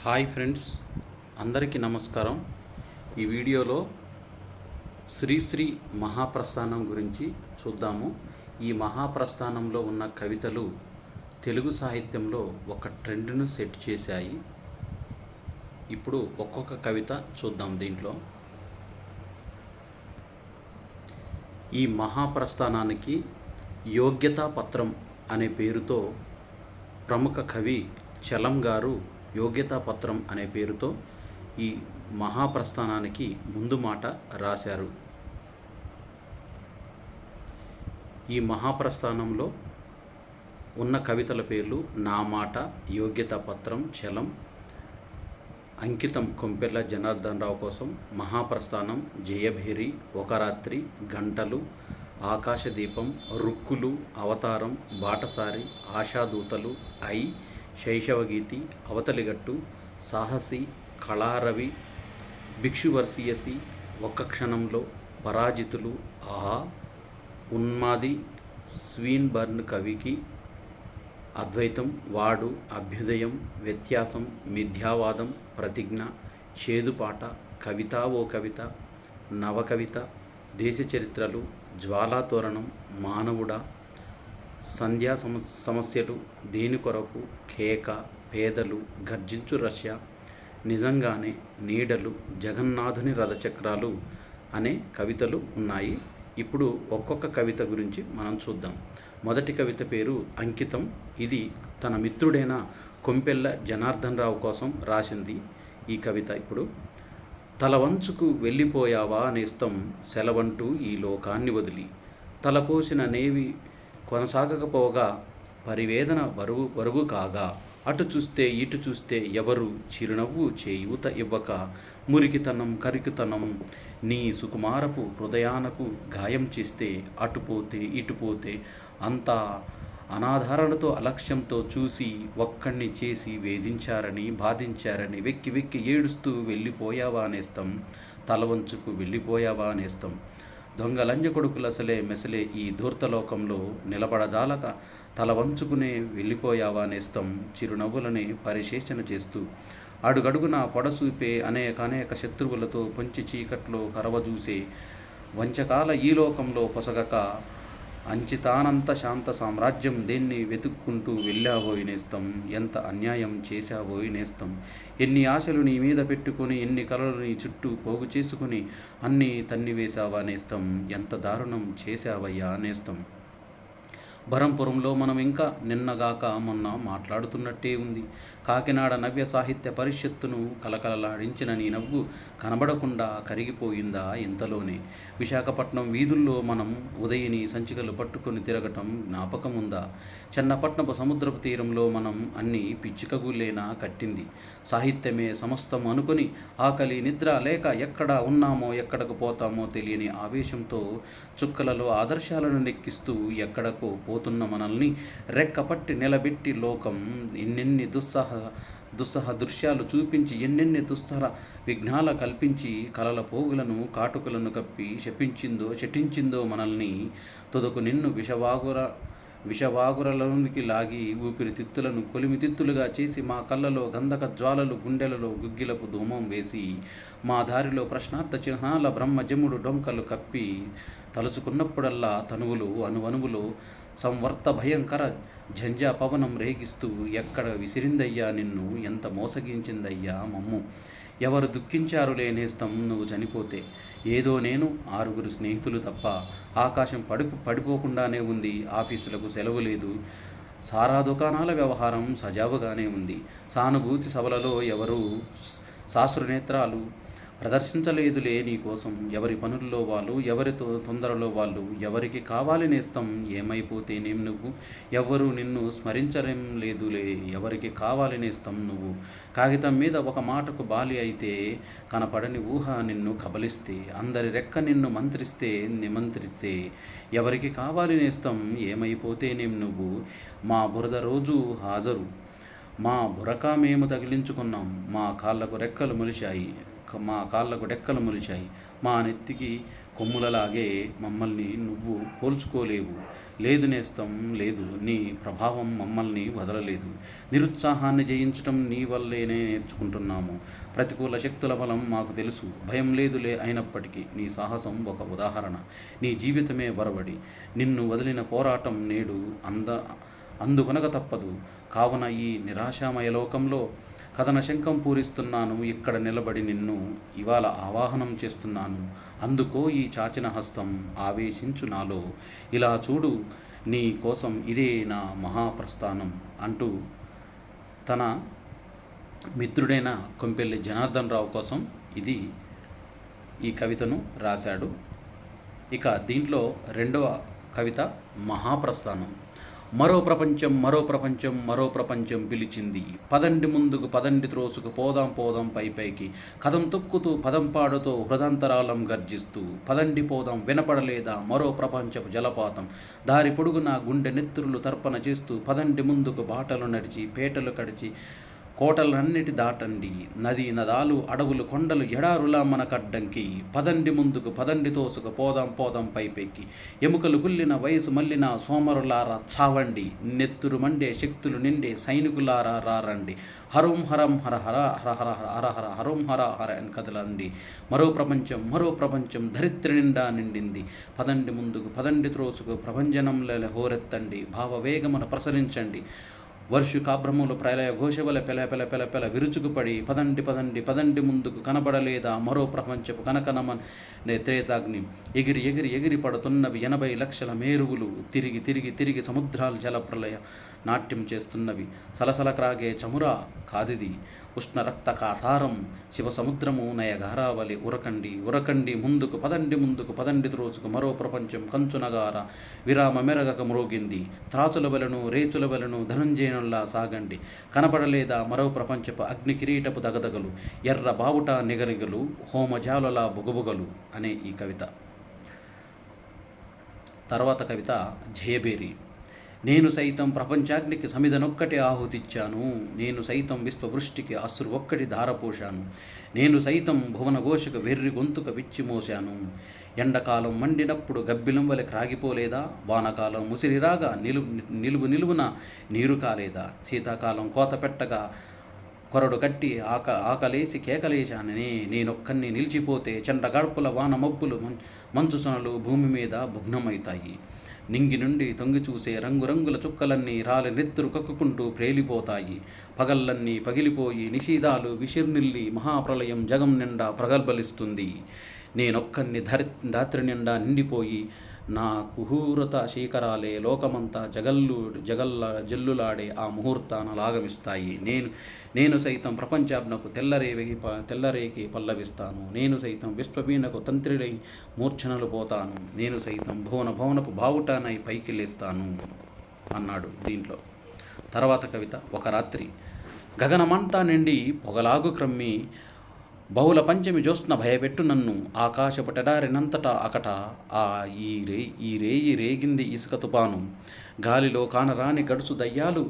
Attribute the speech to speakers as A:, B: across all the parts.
A: Hi friends, అందరికీ నమస్కారం. ఈ వీడియోలో శ్రీశ్రీ మహాప్రస్థానం గురించి చూద్దాము. ఈ మహాప్రస్థానంలో ఉన్న కవితలు తెలుగు సాహిత్యంలో ఒక ట్రెండ్ను సెట్ చేశాయి. ఇప్పుడు ఒక్కొక్క కవిత చూద్దాం. దీంట్లో ఈ మహాప్రస్థానానికి యోగ్యతా పత్రం అనే పేరుతో ప్రముఖ కవి చలం గారు యోగ్యతా పత్రం అనే పేరుతో ఈ మహాప్రస్థానానికి ముందు మాట రాశారు. ఈ మహాప్రస్థానంలో ఉన్న కవితల పేర్లు నా మాట, యోగ్యతా పత్రం, చలం, అంకితం కొంపెల్ల జనార్దన్ రావు కోసం, మహాప్రస్థానం, జయభేరి, ఒక రాత్రి, గంటలు, ఆకాశదీపం, రుక్కులు, అవతారం, బాటసారి, ఆశాదూతలు, శైశవగీతి, అవతలిగట్టు, సాహసి, కళారవి, భిక్షువర్షీయసి, ఒక్క క్షణంలో, పరాజితులు, ఉన్మాది, స్వీన్బర్న్ కవికి, అద్వైతం, వాడు, అభ్యుదయం, వ్యత్యాసం, మిథ్యావాదం, ప్రతిజ్ఞ, చేదుపాట, కవిత ఓ కవిత, నవకవిత, దేశ చరిత్రలు, జ్వాలాతోరణం, మానవుడా, సంధ్యా సమస్యలు, దేని కొరకు, కేక, పేదలు, గర్జించు రష్యా, నిజంగానే, నీడలు, జగన్నాథుని రథచక్రాలు అనే కవితలు ఉన్నాయి. ఇప్పుడు ఒక్కొక్క కవిత గురించి మనం చూద్దాం. మొదటి కవిత పేరు అంకితం. ఇది తన మిత్రుడైన కొంపెల్ల జనార్దన్ రావు కోసం రాసింది ఈ కవిత. ఇప్పుడు తలవంచుకు వెళ్ళిపోయావా నేస్తం, సెలవంటూ ఈ లోకాన్ని వదిలి, తలపోసిన నేవి కొనసాగకపోగా, పరివేదన బరువు కాగా, అటు చూస్తే ఇటు చూస్తే ఎవరు చిరునవ్వు చేయూత ఇవ్వక, మురికితనం కరికితనం నీ సుకుమారపు హృదయానకు గాయం చేస్తే, అటుపోతే ఇటుపోతే అంతా అనాధారణతో అలక్ష్యంతో చూసి ఒక్కడిని చేసి వేధించారని బాధించారని వెక్కి వెక్కి ఏడుస్తూ వెళ్ళిపోయావా నేస్తం, తలవంచుకు వెళ్ళిపోయావా నేస్తం, దొంగ లంజ కొడుకులసలే మెసలే ఈ ధూర్తలోకంలో, నిలబడజాలక తల వంచుకునే వెళ్ళిపోయావా నేస్తం, చిరునవ్వులని పరిశేషణ చేస్తూ, అడుగడుగున పొడసూపే అనేక శత్రువులతో పొంచి చీకట్లో కరవజూసే, వంచకాల ఈ లోకంలో పొసగక అంచితానంత శాంత సామ్రాజ్యం దేన్ని వెతుక్కుంటూ వెళ్ళావోయి నేస్తం, ఎంత అన్యాయం చేశావోయి నేస్తం, ఎన్ని ఆశలు నీ మీద పెట్టుకొని, ఎన్ని కలలు నీ చుట్టూ పోగు చేసుకుని అన్నీ తన్నివేశావా నేస్తం, ఎంత దారుణం చేశావయ్యా నేస్తం. బరంపురంలో మనం ఇంకా నిన్నగాక మొన్న మాట్లాడుతున్నట్టే ఉంది. కాకినాడ నవ్య సాహిత్య పరిషత్తును కలకలలాడించిన నీ నవ్వు కనబడకుండా కరిగిపోయిందా ఇంతలోనే. విశాఖపట్నం వీధుల్లో మనం ఉదయిని సంచికలు పట్టుకొని తిరగటం జ్ఞాపకముందా. చెన్నపట్నపు సముద్రపు తీరంలో మనం అన్ని పిచ్చికగులేనా కట్టింది. సాహిత్యమే సమస్తం అనుకుని ఆకలి నిద్ర లేక ఎక్కడ ఉన్నామో ఎక్కడకు పోతామో తెలియని ఆవేశంతో చుక్కలలో ఆదర్శాలను నెక్కిస్తూ ఎక్కడకో పోతున్న మనల్ని రెక్కపట్టి నిలబెట్టి లోకం ఎన్నెన్ని దుస్సహ దృశ్యాలు చూపించి, ఎన్నెన్ని దుస్తర విఘ్నాల కల్పించి, కలల పోగులను కాటుకలను కప్పి శటించిందో మనల్ని. తుదకు నిన్ను విషవాగురలోనికి లాగి ఊపిరితిత్తులను కొలిమితిత్తులుగా చేసి, మా కళ్ళలో గంధక జ్వాలలు, గుండెలలో గుగ్గిలకు ధూమం వేసి, మా దారిలో ప్రశ్నార్థ చిహ్నాల బ్రహ్మజముడు డొంకలు కప్పి, తలుచుకున్నప్పుడల్లా తనువులు అణువణువులో సంవర్త భయంకర ఝంజా పవనం రేగిస్తూ, ఎక్కడ విసిరిందయ్యా నిన్ను, ఎంత మోసగించిందయ్యా మమ్ము, ఎవరు దుఃఖించారు నేస్తం నువ్వు చనిపోతే, ఏదో నేను 6 స్నేహితులు తప్ప, ఆకాశం పడిపోకుండానే ఉంది, ఆఫీసులకు సెలవు లేదు, సారా దుకాణాల వ్యవహారం సజావుగానే ఉంది, సానుభూతి సభలలో ఎవరు శాస్త్రనేత్రాలు ప్రదర్శించలేదులే నీకోసం, ఎవరి పనుల్లో వాళ్ళు, ఎవరి తొందరలో వాళ్ళు, ఎవరికి కావాలి నేస్తం ఏమైపోతేనేం నువ్వు, ఎవ్వరూ నిన్ను స్మరించరేం లేదులే, ఎవరికి కావాలి నేస్తం నువ్వు, కాగితం మీద ఒక మాటకు బాలి అయితే, కనపడని ఊహ నిన్ను కబలిస్తే, అందరి రెక్క నిన్ను నిమంత్రిస్తే, ఎవరికి కావాలి నేస్తం ఏమైపోతేనేం నువ్వు, మా బురద రోజు హాజరు, మా బురక మేము తగిలించుకున్నాం, మా కాళ్ళకు డెక్కలు మొలిచాయి, మా నెత్తికి కొమ్ములలాగే మమ్మల్ని నువ్వు పోల్చుకోలేవు, లేదు నేస్తం లేదు, నీ ప్రభావం మమ్మల్ని వదలలేదు. నిరుత్సాహాన్ని జయించటం నీ వల్లేనే నేర్చుకుంటున్నాము. ప్రతికూల శక్తుల బలం మాకు తెలుసు, భయం లేదులే. అయినప్పటికీ నీ సాహసం ఒక ఉదాహరణ, నీ జీవితమే వరవడి. నిన్ను వదిలిన పోరాటం నేడు అందుకొనక తప్పదు. కావున ఈ నిరాశామయ లోకంలో కథన శంఖం పూరిస్తున్నాను. ఇక్కడ నిలబడి నిన్ను ఇవాళ ఆవాహనం చేస్తున్నాను. అందుకో ఈ చాచిన హస్తం, ఆవేశించు నాలో. ఇలా చూడు, నీ కోసం ఇదే నా మహాప్రస్థానం అంటూ తన మిత్రుడైన కొంపెల్లి జనార్దన్ రావు కోసం ఈ కవితను రాశాడు. ఇక దీంట్లో రెండవ కవిత మహాప్రస్థానం. మరో ప్రపంచం మరో ప్రపంచం మరో ప్రపంచం పిలిచింది, పదండి ముందుకు పదండి త్రోసుకు పోదాం పోదాం పైకి, కథం తొక్కుతూ పదం పాడుతూ హృదంతరాలం గర్జిస్తూ, పదండి పోదాం వినపడలేదా మరో ప్రపంచపు జలపాతం, దారి పొడుగున గుండె నెత్తురులు తర్పణ చేస్తూ, పదండి ముందుకు బాటలు నడిచి పేటలు కడిచి కోటలన్నిటి దాటండి, నది నదాలు అడవులు కొండలు ఎడారులా మనకడ్డంకి, పదండి ముందుకు పదండి తోసుకు పోదాం పోదాం పైపెక్కి, ఎముకలు గుల్లిన వయసు మల్లిన సోమరులారా చావండి, నెత్తురు మండే శక్తులు నిండే సైనికులారా రారండి, హరం హరం హర హర హర హర హర హర హరం హర హర అని కదలండి, మరో ప్రపంచం ధరిత్రి నిండా నిండింది, పదండి ముందుకు పదండి త్రోసుకు ప్రభంజనంలో హోరెత్తండి, భావవేగమును ప్రసరించండి, వర్షుకాభ్రములు ప్రళయ ఘోషవల పెల పెల పెల పెల విరుచుకుపడి, పదండి పదండి పదండి ముందుకు కనబడలేదా మరో ప్రపంచపు కనకనమనే త్రేతాగ్ని, ఎగిరి ఎగిరి ఎగిరి పడుతున్నవి 80 లక్షల మేరువులు, తిరిగి తిరిగి తిరిగి సముద్రాలు జలప్రలయ నాట్యం చేస్తున్నవి, సలసల క్రాగే చమురా కాదిది ఉష్ణ రక్త కాసారం, శివ సముద్రము నయగారావలి, ఉరకండి ఉరకండి ముందుకు పదండి త్రోసుకు మరో ప్రపంచం కంచునగార విరామ మెరగక మ్రోగింది, త్రాచుల వలను రేచుల వలను ధనంజయనుల్లా సాగండి, కనపడలేదా మరో ప్రపంచపు అగ్ని కిరీటపు దగదగలు, ఎర్ర బావుట నిగరిగలు హోమజాలల బుగబుగలు అనే ఈ కవిత. తర్వాత కవిత జయబేరి. నేను సైతం ప్రపంచాగ్నికి సమిధనొక్కటి ఆహుతిచ్చాను, నేను సైతం విశ్వవృష్టికి అశ్రు ఒక్కటి ధారపోశాను, నేను సైతం భువనఘోషకు వెర్రి గొంతుక విచ్చిమోశాను, ఎండకాలం మండినప్పుడు గబ్బిలం వలె క్రాగిపోలేదా, వానకాలం ముసిరిరాగా నిలువున నీరు కాలేదా, శీతాకాలం కోత పెట్టగా కొరడు కట్టి ఆకలేసి కేకలేశానని, నేనొక్కన్ని నిలిచిపోతే చెండ గడపుల వాన మబ్బులు మంచుసొనలు భూమి మీద భగ్నమవుతాయి, నింగి నుండి తొంగి చూసే రంగురంగుల చుక్కలన్నీ రాలి నెత్తురు కక్కుకుంటూ ప్రేలిపోతాయి, పగళ్ళన్నీ పగిలిపోయి నిషీదాలు విషిర్నిల్లి మహాప్రళయం జగం నిండా ప్రగల్భలిస్తుంది, నేనొక్కన్ని ధాత్రి నిండా నిండిపోయి నా కుహూరత శీకరాలే లోకమంతా జల్లులాడే ఆ ముహూర్తాన లాగమిస్తాయి, నేను సైతం ప్రపంచాబ్నకు తెల్లరేకి పల్లవిస్తాను, నేను సైతం విశ్వవీణకు తంత్రిడై మూర్ఛనలు పోతాను, నేను సైతం భువనపు బావుటానై పైకి లేస్తాను అన్నాడు దీంట్లో. తర్వాత కవిత ఒక రాత్రి. గగనమంతా నిండి పొగలాగు క్రమ్మి బహుళ పంచమి జ్యోత్స్న భయపెట్టు నన్ను, ఆకాశపు టెడారినంతటా అకట ఈ రేయి రేగింది ఇసుక తుపాను, గాలిలో కానరాని గడుసు దయ్యాలు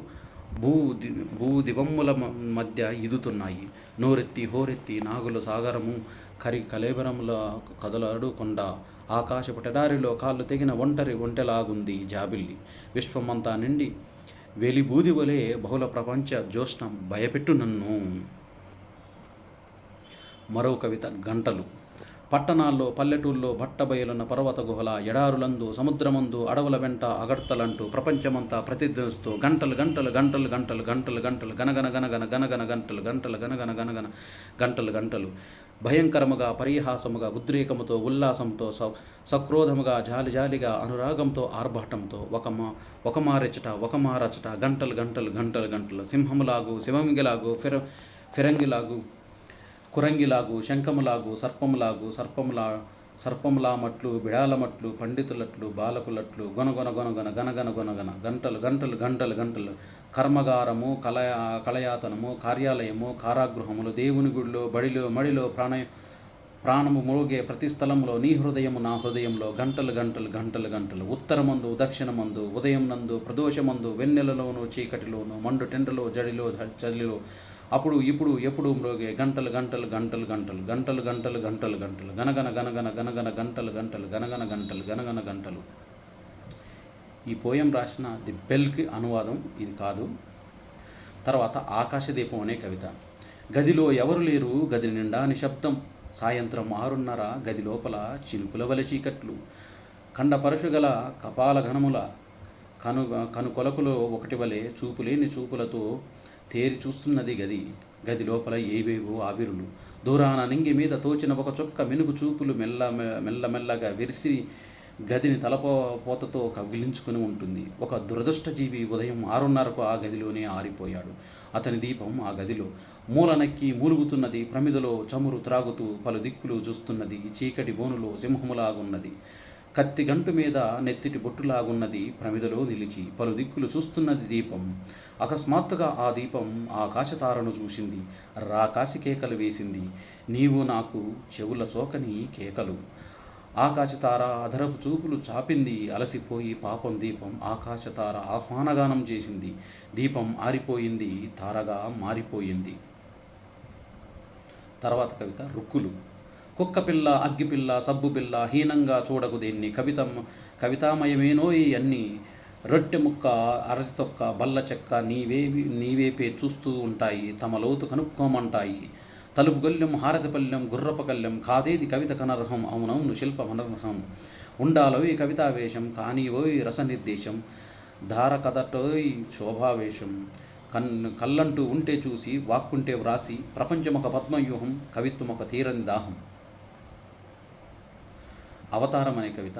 A: భూదివమ్ముల మధ్య ఈదుతున్నాయి, నోరెత్తి హోరెత్తి నాగుల సాగరము కలేబరముల కదలాడు కొండ, ఆకాశపు టెడారిలో కాళ్ళు తెగిన ఒంటెలాగుంది జాబిల్లి, విశ్వమంతా నిండి వెలిబూది వలె బహుళ ప్రపంచ జ్యోత్స్న భయపెట్టు నన్ను. మరో కవిత గంటలు. పట్టణాల్లో పల్లెటూల్లో బట్టబయలున్న పర్వత గుహల ఎడారులందు సముద్రమందు అడవుల వెంట అగడ్తలంటూ ప్రపంచమంతా ప్రతిధ్వనిస్తూ గంటలు గంటలు గంటలు గంటలు గంటలు గంటలు గనగన గనగన గనగన గంటలు గంటలు గనగన గనగన గంటలు గంటలు భయంకరముగా పరిహాసముగా ఉద్రేకముతో ఉల్లాసంతో సక్రోధముగా జాలిగా అనురాగంతో ఆర్భాటంతో ఒక మారచట గంటలు గంటలు గంటలు గంటలు సింహములాగు శివంగిలాగు ఫిరంగిలాగు కురంగిలాగు శంఖములాగు సర్పములామట్లు బిడాలమట్లు పండితులట్లు బాలకులట్లు గొనగొన గంటలు గంటలు గంటలు గంటలు కర్మగారము కలయాతనము కార్యాలయము కారాగృహములు దేవుని గుడిలో బడిలో మడిలో ప్రాణము మోగే ప్రతి స్థలంలో నీ హృదయము నా హృదయంలో గంటలు గంటలు గంటలు గంటలు ఉత్తరమందు దక్షిణమందు ఉదయం నందు ప్రదోషమందు వెన్నెలలోను చీకటిలోను మండు టెండలో జడిలో చలిలో అప్పుడు ఇప్పుడు ఎప్పుడు మ్రోగే గంటలు గంటలు గంటలు గంటలు గంటలు గంటలు గంటలు గంటలు గనగన గనగన గనగన గంటలు గంటలు గనగన గంటలు గనగన గంటలు. ఈ పోయం రాసిన ది బెల్కి అనువాదం ఇది కాదు. తర్వాత ఆకాశదీపం అనే కవిత. గదిలో ఎవరు లేరు, గది నిండా నిశ్శబ్దం. సాయంత్రం 6:30, గది లోపల చినుకుల వలె చీకట్లు. ఖండపరశుగల కపాల ఘనముల కనుకొలకులో ఒకటి వలె చూపులేని చూపులతో తేరి చూస్తున్నది గది. గది లోపల ఏవేవో ఆవిరులు. దూరాన నింగి మీద తోచిన ఒక చొక్క మినుగు చూపులు మెల్లమెల్లగా విరిసి గదిని తలపోతతో కగిలించుకుని ఉంటుంది. ఒక దురదృష్టజీవి ఉదయం 6:30కు ఆ గదిలోనే ఆరిపోయాడు. అతని దీపం ఆ గదిలో మూలనెక్కి మూలుగుతున్నది. ప్రమిదలో చమురు త్రాగుతూ పలు దిక్కులు చూస్తున్నది. చీకటి బోనులో సింహములాగున్నది. కత్తి గంటు మీద నెత్తిటి బొట్టులాగున్నది. ప్రమిదలో నిలిచి పలు దిక్కులు చూస్తున్నది దీపం. అకస్మాత్తుగా ఆ దీపం ఆకాశతారను చూసింది. రాకాసి కేకలు వేసింది. నీవు నాకు చెవుల సోకని కేకలు. ఆకాశతార అధరపు చూపులు చాపింది. అలసిపోయి పాపం దీపం ఆకాశతార ఆహ్వానగానం చేసింది. దీపం ఆరిపోయింది, తారగా మారిపోయింది. తర్వాత కవిత రుక్కులు. కుక్కపిల్ల, అగ్గిపిల్ల, సబ్బుపిల్ల, హీనంగా చూడకు దేన్ని. కవితామయమేనోయి అన్నీ. రొట్టె ముక్క, అరటి తొక్క, బల్ల చెక్క నీవేపే చూస్తూ ఉంటాయి. తమ లోతు కనుక్కోమంటాయి. తలుపు గొల్లెం, హారతి పల్లెం, గుర్రపకల్లెం, కాదేది కవిత కనర్హం. అవునవును శిల్పమనర్హం. ఉండాలోయి కవితావేశం, కానీవోయి రసనిర్దేశం. ధార కదటోయి శోభావేశం. కళ్ళంటూ ఉంటే చూసి, వాక్కుంటే వ్రాసి. ప్రపంచమొక పద్మవ్యూహం, కవిత్వమొక తీరని దాహం. అవతారం అనే కవిత.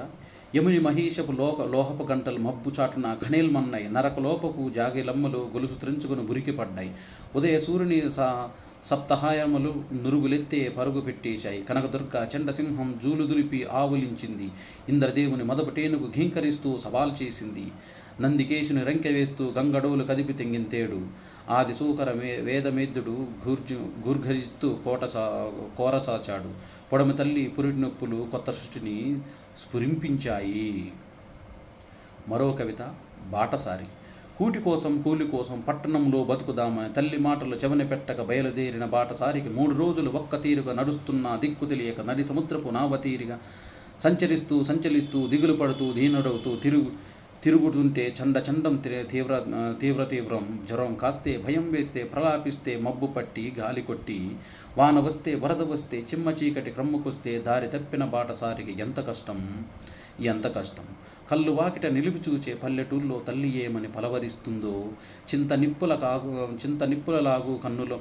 A: యముని మహీషపు లోహపు గంటలు మబ్బు చాటున ఘనేల్మన్నాయి. నరకలోపపు జాగిలమ్మలు గొలుసు త్రెంచుకుని బురికి పడ్డాయి. ఉదయ సూర్యుని సప్తహాయములు నురుగులెత్తే పరుగు పెట్టేశాయి. కనకదుర్గ చండసింహం జూలు దులిపి ఆవులించింది. ఇంద్రదేవుని మదపటేనుగు ఘీంకరిస్తూ సవాల్ చేసింది. నందికేశుని రంకె వేస్తూ గంగడోలు కదిపి తెంగింతేడు. ఆది సూకర వేదమేద్యుడు గూర్ఘరిస్తూ కోరచాచాడు. పొడమి తల్లి పురిటి నొప్పులు కొత్త సృష్టిని స్ఫురింపించాయి. మరో కవిత బాటసారి. కూటి కోసం కూలి కోసం పట్టణంలో బతుకుదామని తల్లి మాటలు చెవని పెట్టక బయలుదేరిన బాటసారికి 3 రోజులు ఒక్క తీరుగా నడుస్తున్న దిక్కు తెలియక నడి సముద్రపు నావతీరిగా సంచలిస్తూ దిగులు పడుతూ దీనుడవుతూ తిరుగుతుంటే చండం తీవ్రం. జ్వరం కాస్తే, భయం వేస్తే, ప్రలాపిస్తే, మబ్బు పట్టి గాలి కొట్టి, వాన వస్తే, వరద వస్తే, చిమ్మ చీకటి క్రమ్ముకొస్తే దారి తప్పిన బాటసారికి ఎంత కష్టం. కళ్ళు వాకిట నిలిపి చూచే పల్లెటూళ్ళలో తల్లి ఏమని పలవరిస్తుందో. చింత నిప్పులలాగు కన్నులో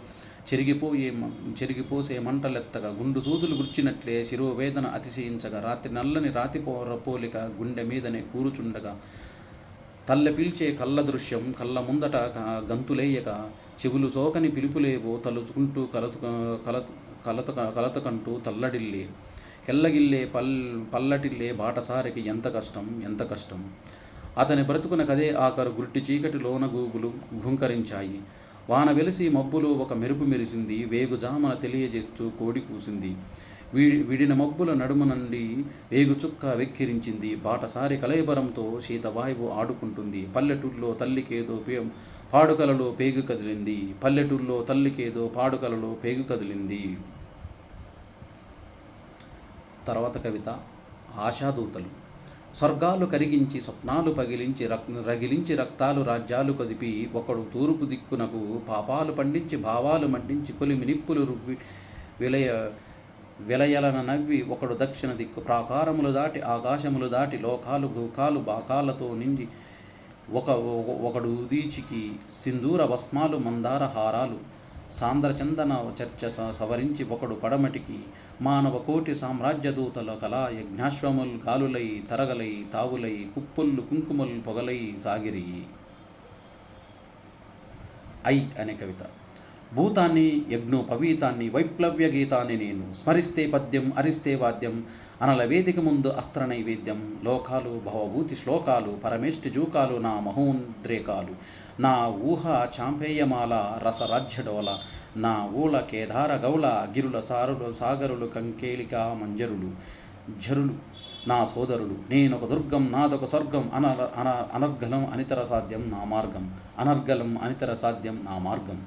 A: చెరిగిపోసే మంటలెత్తగా, గుండు సూదులు గుర్చినట్లే శిరోవేదన అతిశయించగా, నల్లని రాతి పోలిక గుండె మీదనే కూరుచుండగా, తల్లె పిలిచే కళ్ళ దృశ్యం కళ్ళ ముందట గంతులేయక, చెవులు సోకని పిలుపులేవో తలుచుకుంటూ కలతకంటూ తల్లడిల్లే కెల్లగిల్లే పల్లటిల్లే బాటసారికి ఎంత కష్టం. అతని బ్రతుకున కదే ఆఖరు. గుడ్డి చీకటిలోన గూగులు ఘుంకరించాయి. వాన వెలిసి మబ్బులో ఒక మెరుపు మెరిసింది. వేగుజామన తెలియజేస్తూ కోడి కూసింది. విడిన మబ్బుల నడుము నుండి వేగుచుక్క వెక్కిరించింది. బాటసారి కలయబరంతో శీతవాయువు ఆడుకుంటుంది. పల్లెటూళ్ళలో తల్లికేదో పాడుకలలో పేగు కదిలింది. తర్వాత కవిత ఆశాదూతలు. స్వర్గాలు కరిగించి, స్వప్నాలు పగిలించి, రగిలించి, రక్తాలు రాజ్యాలు కదిపి, ఒకడు తూర్పు దిక్కునకు పాపాలు పండించి, భావాలు మండించి, కొలిమి నిప్పులు రువ్వి విలయలన నవ్వి, ఒకడు దక్షిణ దిక్కు ప్రాకారములు దాటి, ఆకాశములు దాటి, లోకాలు భూకాలు బాకాలతో నిండి, ఒకడు ఉదీచికి సింధూర భస్మాలు మందార హారాలు సాంద్రచందన చర్చ సవరించి, ఒకడు పడమటికి మానవ కోటి సామ్రాజ్య దూతల కళా యజ్ఞాశ్వములు గాలులై తరగలై తావులై, కుప్పుళ్ళు కుంకుమలు పొగలై సాగిరి. అనే కవిత. భూతాన్ని యజ్ఞోపవీతాన్ని వైప్లవ్య గీతాన్ని నేను స్మరిస్తే పద్యం, అరిస్తే వాద్యం, అనల వేదిక ముందు అస్త్ర నైవేద్యం. లోకాలు భవభూతి శ్లోకాలు, పరమేష్టి జూకాలు, నా మహోద్రేకాలు, నా ఊహ చాంపేయమాల రసరాజ్యడోల, నా ఊళ కేదార గౌళ, గిరుల సాగరులు కంకేలిక మంజరులు ఝరులు నా సోదరులు. నేనొక దుర్గం, నాదొక స్వర్గం, అనర్గలం అనితర సాధ్యం నా మార్గం.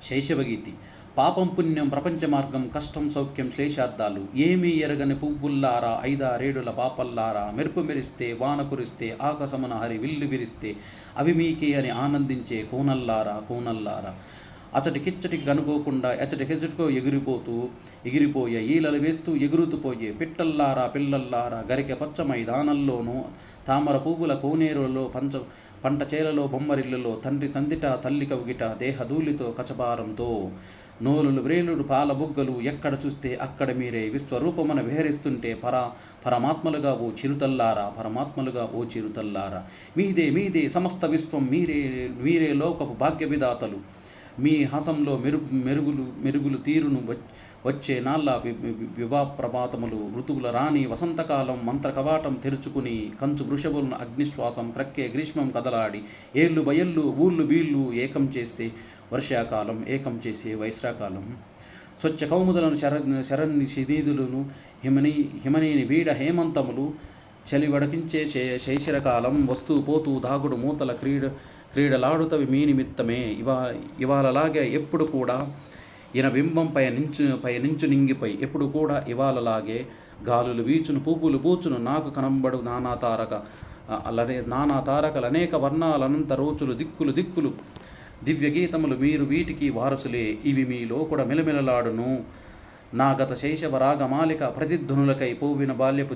A: శైశవగీతి. పాపం పుణ్యం ప్రపంచ మార్గం కష్టం సౌఖ్యం శ్లేషార్థాలు ఏమీ ఎరగని పువ్వుల్లారా ఐదారేడుల పాపల్లారా మెరుపు మెరిస్తే వాన కురిస్తే ఆకాశమున హరి విల్లు విరిస్తే అవి మీకే అని ఆనందించే కోనల్లారా అచటికిచ్చటికి కనుకోకుండా ఎచటికెచటికో ఎగిరిపోయే ఈలలు వేస్తూ ఎగురుతూ పోయే పిట్టల్లారా పిల్లల్లారా గరికె పచ్చ మైదానంలోనూ తామర పువ్వుల కోనేరులలో పంట చేలలో బొమ్మరిల్లులో తండ్రి తందిట తల్లి కవిగిట దేహధూళితో కచపారంతో నోలులు వ్రేలుడు పాల బుగ్గలు ఎక్కడ చూస్తే అక్కడ మీరే విశ్వరూపమున విహరిస్తుంటే పరమాత్మలుగా ఓ చిరుతల్లారా మీదే సమస్త విశ్వం మీరే లోకపు భాగ్య విధాతలు మీ హసంలో మెరుగులు తీరును వచ్చే నాళ్ళ వివాప్రభాతములు ఋతువుల రాణి వసంతకాలం మంత్ర కవాటం తెరుచుకుని కంచు వృషభులను అగ్నిశ్వాసం క్రక్కే గ్రీష్మం కదలాడి ఏళ్ళు బయళ్ళు ఊళ్ళు బీళ్ళు ఏకం చేసే వర్షాకాలం ఏకం చేసే వైశ్రాకాలం స్వచ్ఛ కౌముదలను శరణి శిదీదులను హిమనీని వీడ హేమంతములు చలి వడకించే శైశిరకాలం వస్తూ పోతూ దాగుడు మూతల క్రీడలాడుతవి మీ నిమిత్తమే ఇవాళలాగే ఎప్పుడు కూడా ఈయన బింబం పయనించు నింగిపై ఎప్పుడు కూడా ఇవాళలాగే గాలులు వీచును పువ్వులు పూచును నాకు కనంబడు నానా తారకలు అనేక వర్ణాలనంత రోజులు దిక్కులు దివ్య గీతములు మీరు వీటికి వారసులే ఇవి మీలో కూడా మెలమెలలాడును నా గత శైశవ రాగమాలిక ప్రతిధ్వనులకై పోవిన బాల్యపు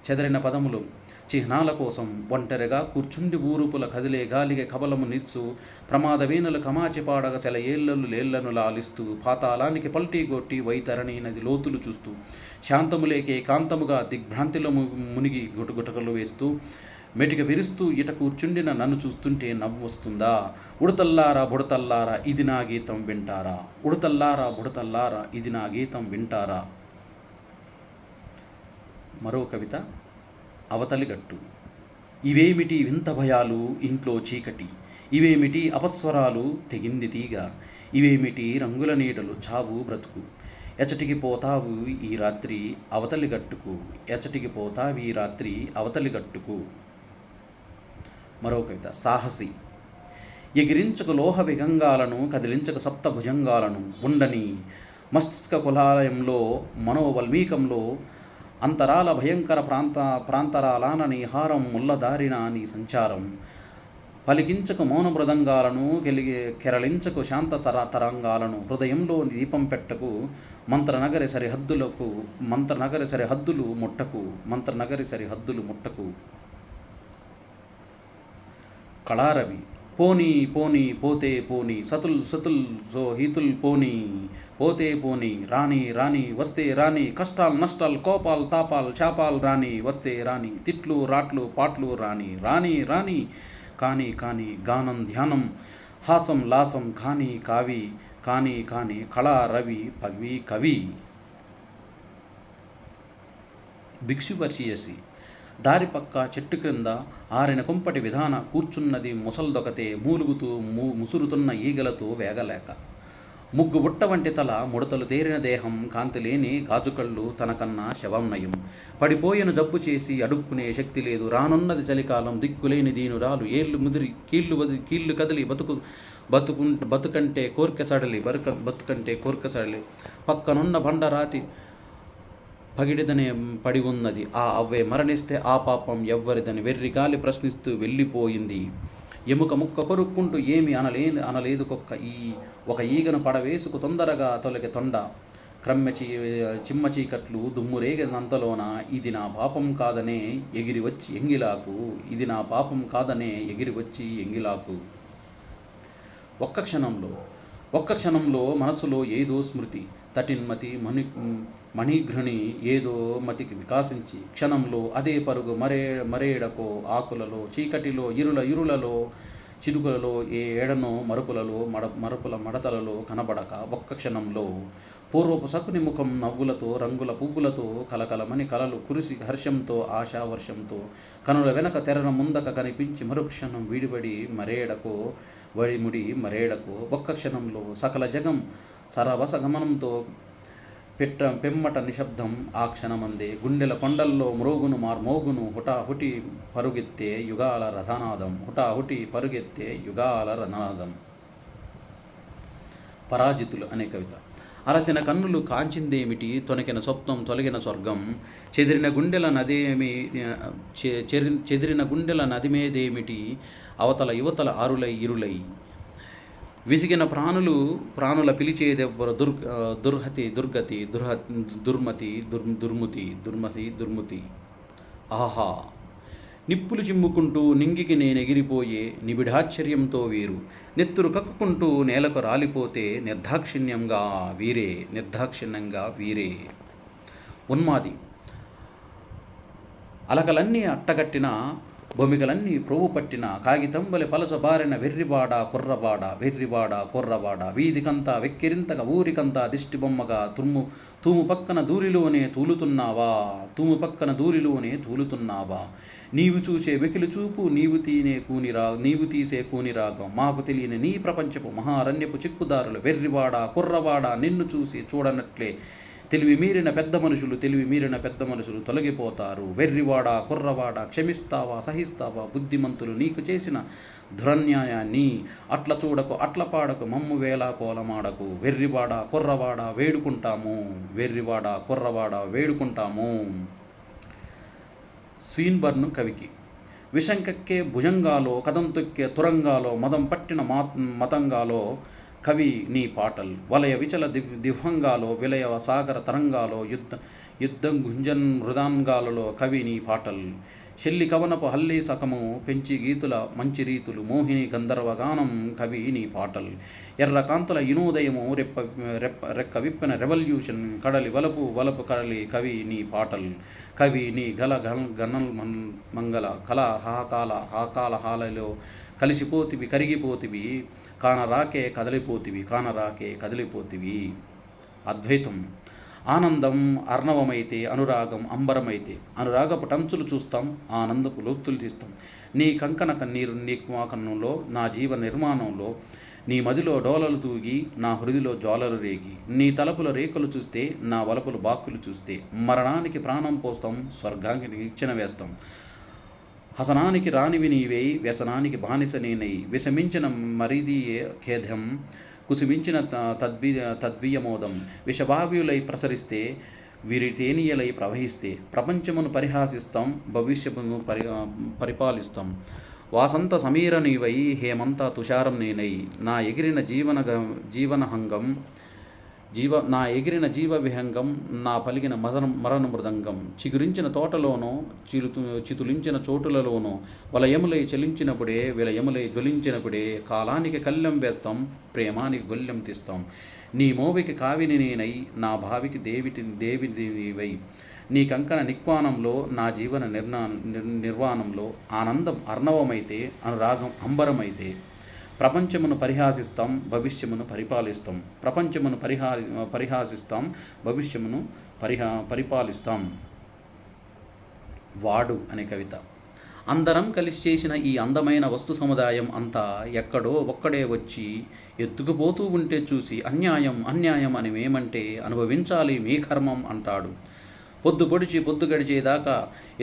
A: చెదరిన పదములు చిహ్నాల కోసం ఒంటరిగా కూర్చుండి ఊరుపుల కదిలే గాలిగే కబలము నిచ్చు ప్రమాద వీణులు కమాచిపాడగ సెల లేళ్లను లాలిస్తూ పాతాళానికి పల్టీ గొట్టి వైతరణి నది లోతులు చూస్తూ శాంతములేకే కాంతముగా దిగ్భ్రాంతిలో మునిగి గుటగుటకలు వేస్తూ మెటిక విరుస్తూ ఇట కూర్చుండిన నన్ను చూస్తుంటే నవ్వు వస్తుందా ఉడతల్లారా బుడతల్లారా ఇది నా గీతం వింటారా ఉడతల్లారా బుడతల్లారా ఇది నా గీతం వింటారా. మరో కవిత అవతలిగట్టు. ఇవేమిటి వింత భయాలు ఇంట్లో చీకటి, ఇవేమిటి అపస్వరాలు తెగింది తీగ, ఇవేమిటి రంగుల నీడలు చావు బ్రతుకు, ఎచటికి పోతావు ఈ రాత్రి అవతలిగట్టుకు, ఎచటికి పోతావు ఈ రాత్రి అవతలిగట్టుకు. మరో కవిత సాహసి. ఎగిరించక లోహ విగంగాలను కదిలించక సప్త భుజంగాలను ఉండని మస్తిష్క కులాలయంలో మనోవల్మీకంలో అంతరాల భయంకర ప్రాంతరాలానని హారం ముల్లదారిన నీ సంచారం పలికించకు మౌన మృదంగాలను కెరళించకు శాంత తరంగాలను హృదయంలో దీపం పెట్టకు మంత్రనగరి సరిహద్దులు ముట్టకు. కళారవి. పోనీ పోతే పోనీ సతుల్ సో హీతుల్ పోనీ రాని వస్తే రాని కష్టాలు నష్టాలు కోపాలు తాపాలు శాపాలు రాని వస్తే రాని తిట్లు రాట్లు పాట్లు రాని కానీ గానం ధ్యానం హాసం లాసం కానీ కళారవి పవి కవి. భిక్షువర్షియసి. దారి పక్క చెట్టు క్రింద ఆరిన కుంపటి విధాన కూర్చున్నది ముసల్దొకతే మూలుగుతూ ముసురుతున్న ఈగలతో వేగలేక. ముగ్గు బుట్ట వంటి తల ముడతలు తేరిన దేహం కాంతి లేని గాజుకళ్ళు తనకన్నా శవం నయం. పడిపోయిన జబ్బు చేసి అడుక్కునే శక్తి లేదు రానున్నది చలికాలం దిక్కులేని దీనురాలు ఏళ్ళు ముదిరి కీళ్ళు కదిలి బతుకంటే కోరిక సడలి పక్కనున్న బండరాతి పగిడిదనే పడి ఉన్నది ఆ అవ్వే మరణిస్తే ఆ పాపం ఎవ్వరిదని వెర్రిగాలి ప్రశ్నిస్తూ వెళ్ళిపోయింది. ఎముక ముక్క కొరుక్కుంటూ ఏమి అనలేదు కుక్క. ఒక ఈగను పడవేసుకు తొందరగా తొలగి తొండ చిమ్మ చీకట్లు దుమ్మురేగినంతలోన ఇది నా పాపం కాదనే ఎగిరివచ్చి ఎంగిలాకు. ఒక్క క్షణంలో మనసులో ఏదో స్మృతి తటిన్మతి మణిఘృణి ఏదో మతికి వికాసించి క్షణంలో అదే పరుగు మరేడకో ఆకులలో చీకటిలో ఇరులలో చిరుకులలో ఏ ఏడనో మరుపుల మడతలలో కనబడక ఒక్క క్షణంలో పూర్వపు సకుని ముఖం నవ్వులతో రంగుల పువ్వులతో కలకలమని కలలు కురిసి హర్షంతో ఆశావర్షంతో కనుల వెనక తెరన ముందక కనిపించి మరుక్షణం విడిబడి మరేడకో వడిముడి మరేడకో ఒక్క క్షణంలో సకల జగం సరవస గమనంతో పెమ్మట నిశ్శబ్దం ఆ క్షణమందే గుండెల కొండల్లో మోగును హుటాహుటి పరుగెత్తే యుగాల రథనాదం. పరాజితులు అనే కవిత. అరసిన కన్నులు కాంచిందేమిటి, తొనకిన స్వప్నం తొలగిన స్వర్గం, చెదిరిన గుండెల నదేమి చెదిరిన గుండెల నదిమేదేమిటి, అవతల యువతల ఆరులై ఇరులై, విసిగిన ప్రాణుల పిలిచేదెవ్వరు, దుర్హతి దుర్గతి దుర్మతి. ఆహా, నిప్పులు చిమ్ముకుంటూ నింగికి నేనెగిరిపోయే నిబిడాశ్చర్యంతో వీరు, నెత్తురు కక్కుకుంటూ నేలకు రాలిపోతే నిర్దాక్షిణ్యంగా వీరే. ఉన్మాది అలకలన్నీ అట్టగట్టిన, భూమికలన్నీ ప్రోవు పట్టిన, కాగితంబలి పలసబారిన వెర్రివాడ కుర్రవాడ, వీధికంతా వెక్కిరింతగా ఊరికంతా దిష్టిబొమ్మగా, తూము పక్కన దూరిలోనే తూలుతున్నావా, నీవు చూసే వెకిలి చూపు, నీవు తీసే కూనిరాగం, మాకు తెలియని నీ ప్రపంచపు మహారణ్యపు చిక్కుదారులు, వెర్రివాడ కుర్రవాడ, నిన్ను చూసి చూడనట్లే తెలివి మీరిన పెద్ద మనుషులు తొలగిపోతారు. వెర్రివాడ కుర్రవాడ, క్షమిస్తావా సహిస్తావా బుద్ధిమంతులు నీకు చేసిన దురన్యాయాన్ని, అట్ల చూడకు అట్ల పాడకు మమ్ము వేళ కోలమాడకు, వెర్రివాడ కుర్రవాడ వేడుకుంటాము. స్వీన్బర్న్ కవికి. విషంకక్కే భుజంగాలో, కదం తొక్కే తురంగాలో, మదం పట్టిన మతంగాలో కవి నీ పాటల్, వలయ విచల దివ్వంగాలో, విలయ సాగర తరంగాలో, యుద్ధం గుంజన్ మృదాంగాలలో కవి నీ పాటల్, శల్లి కవనపు హల్లి సకము పెంచి గీతుల మంచి రీతులు, మోహిని గంధర్వగానం కవి నీ పాటల్, ఎర్ర కాంతుల ఇనోదయము రెక్క విప్పిన రెవల్యూషన్ కడలి వలపు కడలి కవి నీ పాటల్, కవి నీ గణల్ మంగళ కళా హాకాల హాలలో కలిసిపోతివి కరిగిపోతివి, కానరాకే కదిలిపోతివి. అద్వైతం. ఆనందం అర్ణవమైతే, అనురాగం అంబరమైతే, అనురాగపు టంచులు చూస్తాం, ఆనందపు లోతులు తీస్తాం. నీ కంకణ కన్నీరు నీక్మాకన్నంలో, నా జీవ నిర్మాణంలో, నీ మదిలో డోలలు తూగి, నా హృదిలో జ్వాలలు రేగి, నీ తలపుల రేకులు చూస్తే, నా వలపుల బాక్కులు చూస్తే, మరణానికి ప్రాణం పోస్తాం, స్వర్గానికి నిచ్చెన వేస్తాం. హసనానికి రానివి నీవై, వ్యసనానికి బానిస నేనై, విషమించిన మరిదియే ఖేదం, కుసిమించిన తద్వియమోదం, విషభావ్యులై ప్రసరిస్తే, విరితేనియలై ప్రవహిస్తే, ప్రపంచమును పరిహాసిస్తాం, భవిష్యమును పరిపాలిస్తాం. వాసంత సమీర నీవై, హేమంత తుషారం నేనై, నా ఎగిరిన జీవ విహంగం, నా పలిగిన మరణ మృదంగం, చిగురించిన తోటలోనో చితులించిన చోటులలోనో, వలయములై చలించినప్పుడే విలయములై జ్వలించినప్పుడే, కాలానికి కళ్ళెం వేస్తాం, ప్రేమానికి గొల్లెం తీస్తాం. నీ మోవికి కావిని నేనై, నా భావికి దేవివై, నీ కంకణ నిక్వానంలో, నా జీవన నిర్వాణంలో, ఆనందం అర్ణవమైతే, అనురాగం అంబరమైతే, ప్రపంచమును పరిహాసిస్తాం, భవిష్యమును పరిపాలిస్తాం. వాడు అనే కవిత. అందరం కలిసి చేసిన ఈ అందమైన వస్తు సముదాయం అంతా ఎక్కడో ఒక్కడే వచ్చి ఎత్తుకుపోతూ ఉంటే చూసి, అన్యాయం అని మేమంటే, అనుభవించాలి మీ కర్మం అంటాడు. పొద్దు గడిచేదాకా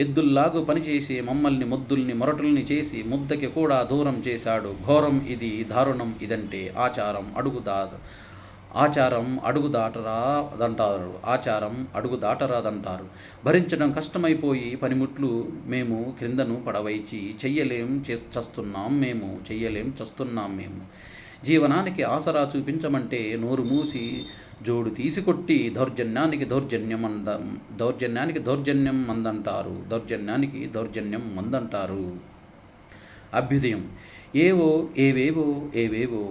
A: ఎద్దుల్లాగు పనిచేసి మమ్మల్ని మొద్దుల్ని మొరటుల్ని చేసి, ముద్దకి కూడా దూరం చేశాడు. ఘోరం ఇది, దారుణం ఇదంటే, ఆచారం అడుగుదాటరాదంటారు. భరించడం కష్టమైపోయి పనిముట్లు మేము క్రిందను పడవైచి, చెయ్యలేం చస్తున్నాం మేము. జీవనానికి ఆసరా చూపించమంటే నోరు మూసి జోడు తీసికొట్టి, దౌర్జన్యానికి దౌర్జన్యం మందంటారు. అభ్యుదయం. ఏవేవో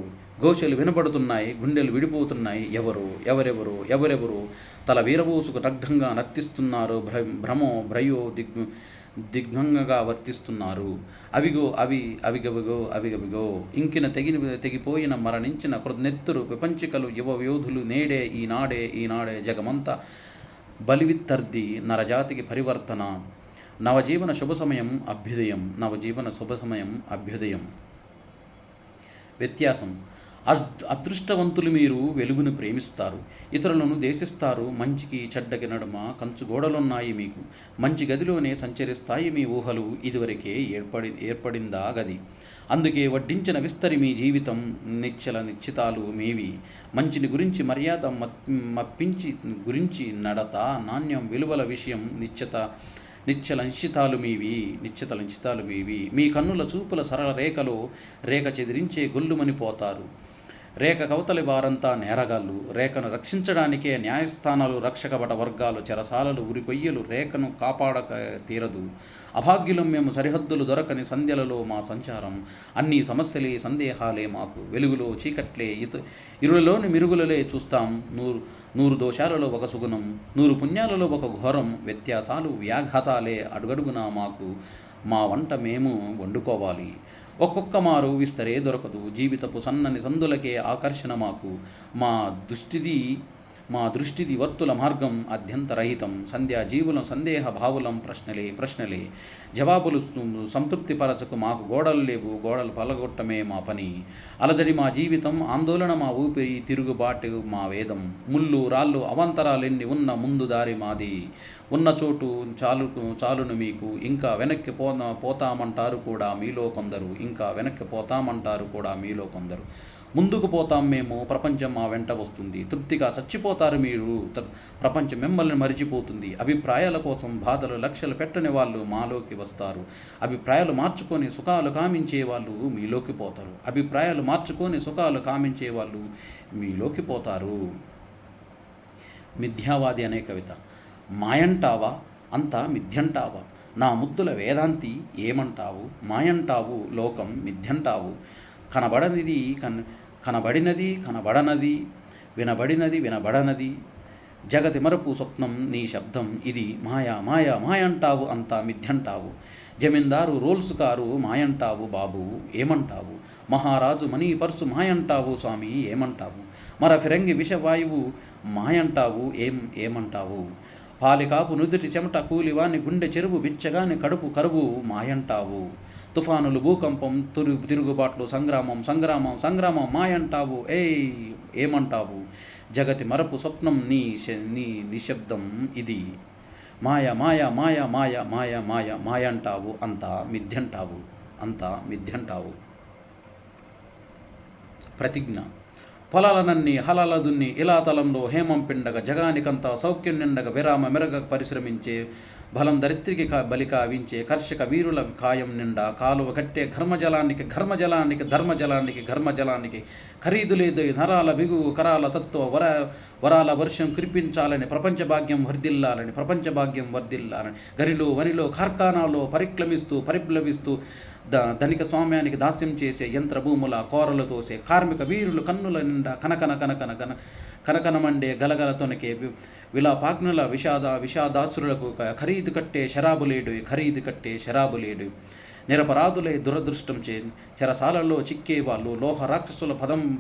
A: ఘోషలు వినపడుతున్నాయి, గుండెలు విడిపోతున్నాయి. ఎవరెవరు తల వీరబోసుకు దగ్ధంగా నర్తిస్తున్నారు, భ్రయో దిగ్భంగంగా వర్తిస్తున్నారు. అవిగవిగో ఇంకిన తెగిపోయిన మరణించిన కృతనెత్తురు విపంచికలు యువయోధులు ఈనాడే జగమంతా బలివిత్తర్ది, నరజాతికి పరివర్తన. నవజీవన శుభ సమయం అభ్యుదయం. వ్యత్యాసం. అదృష్టవంతులు మీరు వెలుగును ప్రేమిస్తారు, ఇతరులను దేశిస్తారు. మంచికి చెడ్డకి నడుమ కంచుగోడలున్నాయి మీకు, మంచి గదిలోనే సంచరిస్తాయి మీ ఊహలు. ఇదివరకే ఏర్పడిందా గది, అందుకే వడ్డించిన విస్తరి మీ జీవితం, నిశ్చల నిశ్చితాలు మీవి. మంచిని గురించి మర్యాద, మప్పించి గురించి నడత, నాణ్యం విలువల విషయం, నిశ్చల నిశ్చితాలు మీవి. మీ కన్నుల చూపుల సరళ రేఖలో రేఖ చెదిరించే గొల్లుమని పోతారు. రేఖ కవతలి వారంతా నేరగాళ్ళు. రేఖను రక్షించడానికే న్యాయస్థానాలు, రక్షకబట వర్గాలు, చెరసాలలు, ఉరికొయ్యలు. రేఖను కాపాడక తీరదు. అభాగ్యులం మేము, సరిహద్దులు దొరకని సంధ్యలలో మా సంచారం. అన్ని సమస్యలే, సందేహాలే మాకు. వెలుగులో చీకట్లే, ఇరులలోని మిరుగులలే చూస్తాం. నూరు దోషాలలో ఒక సుగుణం, 100 పుణ్యాలలో ఒక ఘోరం. వ్యత్యాసాలు, వ్యాఘాతాలే అడుగడుగునా మాకు. మా వంట మేము వండుకోవాలి. ఒక్కొక్క మారు విస్తరే దొరకదు. జీవితపు సన్నని సందులకే ఆకర్షణ మాకు. మా దృష్టిది వర్తుల మార్గం అద్యంతరహితం. సంధ్యాజీవుల సందేహ భావులం, ప్రశ్నలే జవాబులు సంతృప్తిపరచకు మాకు. గోడలు లేవు, గోడలు పలగొట్టమే మా పని. అలజడి మా జీవితం, ఆందోళన మా ఊపిరి, తిరుగుబాటు మా వేదం. ముళ్ళు రాళ్ళు అవాంతరాలెన్ని ఉన్న ముందు దారి మాది. ఉన్న చోటు చాలును మీకు. ఇంకా వెనక్కి పోతామంటారు కూడా మీలో కొందరు. ముందుకు పోతాం మేము, ప్రపంచం మా వెంట వస్తుంది. తృప్తిగా చచ్చిపోతారు మీరు, ప్రపంచం మిమ్మల్ని మరిచిపోతుంది. అభిప్రాయాల కోసం బాధలు లక్ష్యాలు పెట్టని వాళ్ళు మాలోకి వస్తారు. అభిప్రాయాలు మార్చుకొని సుఖాలు కామించే వాళ్ళు మీలోకి పోతారు. మిథ్యావాది అనే కవిత. మాయంటావా, అంతా మిథ్యంటావా? నా ముద్దుల వేదాంతి ఏమంటావు? మాయంటావు, లోకం మిథ్యంటావు. కనబడినది కనబడనది, వినబడనది. జగతి మరపు స్వప్నం నీ శబ్దం, ఇది మాయంటావు, అంతా మిథ్యంటావు. జమీందారు రోల్స్ కారు మాయంటావు బాబు, ఏమంటావు? మహారాజు మనీ పర్సు మాయంటావు స్వామి, ఏమంటావు? మర ఫిరంగి విషవాయువు మాయంటావు, ఏమంటావు? పాలికాపు నుదుటి చెమట కూలివాని గుండె చెరువు, బిచ్చగాని కడుపు కరువు మాయంటావు. తుఫానులు, భూకంపం, తిరుగుబాట్లు, సంగ్రామం మాయంటావు, ఏమంటావు? జగతి మరపు స్వప్నం నీ నిశ్శబ్దం, ఇది మాయంటావు, అంతా మిథ్యంటావు. ప్రతిజ్ఞ. పొలాలనన్ని హలాల దున్ని ఇలాతలంలో హేమం పిండగ, జగానికంతా సౌఖ్యం నిండగ, విరామ మెరగ పరిశ్రమించే, బలం దరిత్రికి బలి కావించే, కర్షక వీరుల కాయం నిండా, కాలువ కట్టే ఘర్మజలానికి ఖరీదు లేదు. నరాల బిగువు కరాల సత్వ వరాల వర్షం కురిపించాలని, ప్రపంచ భాగ్యం వర్ధిల్లాలని, గరిలో వనిలో కార్ఖానాలో పరిప్లవిస్తూ ధనిక స్వామ్యానికి దాస్యం చేసే, యంత్రభూముల కోరలు తోసే కార్మిక వీరులు కన్నుల నిండా కనకనమండే, గలగలతోనకే విలాపాగ్నుల విషాదాసురులకు ఖరీదు కట్టే శరాబు లేడు. నిరపరాధులే దురదృష్టం చెరసాలలో చిక్కేవాళ్ళు, లోహ రాక్షసుల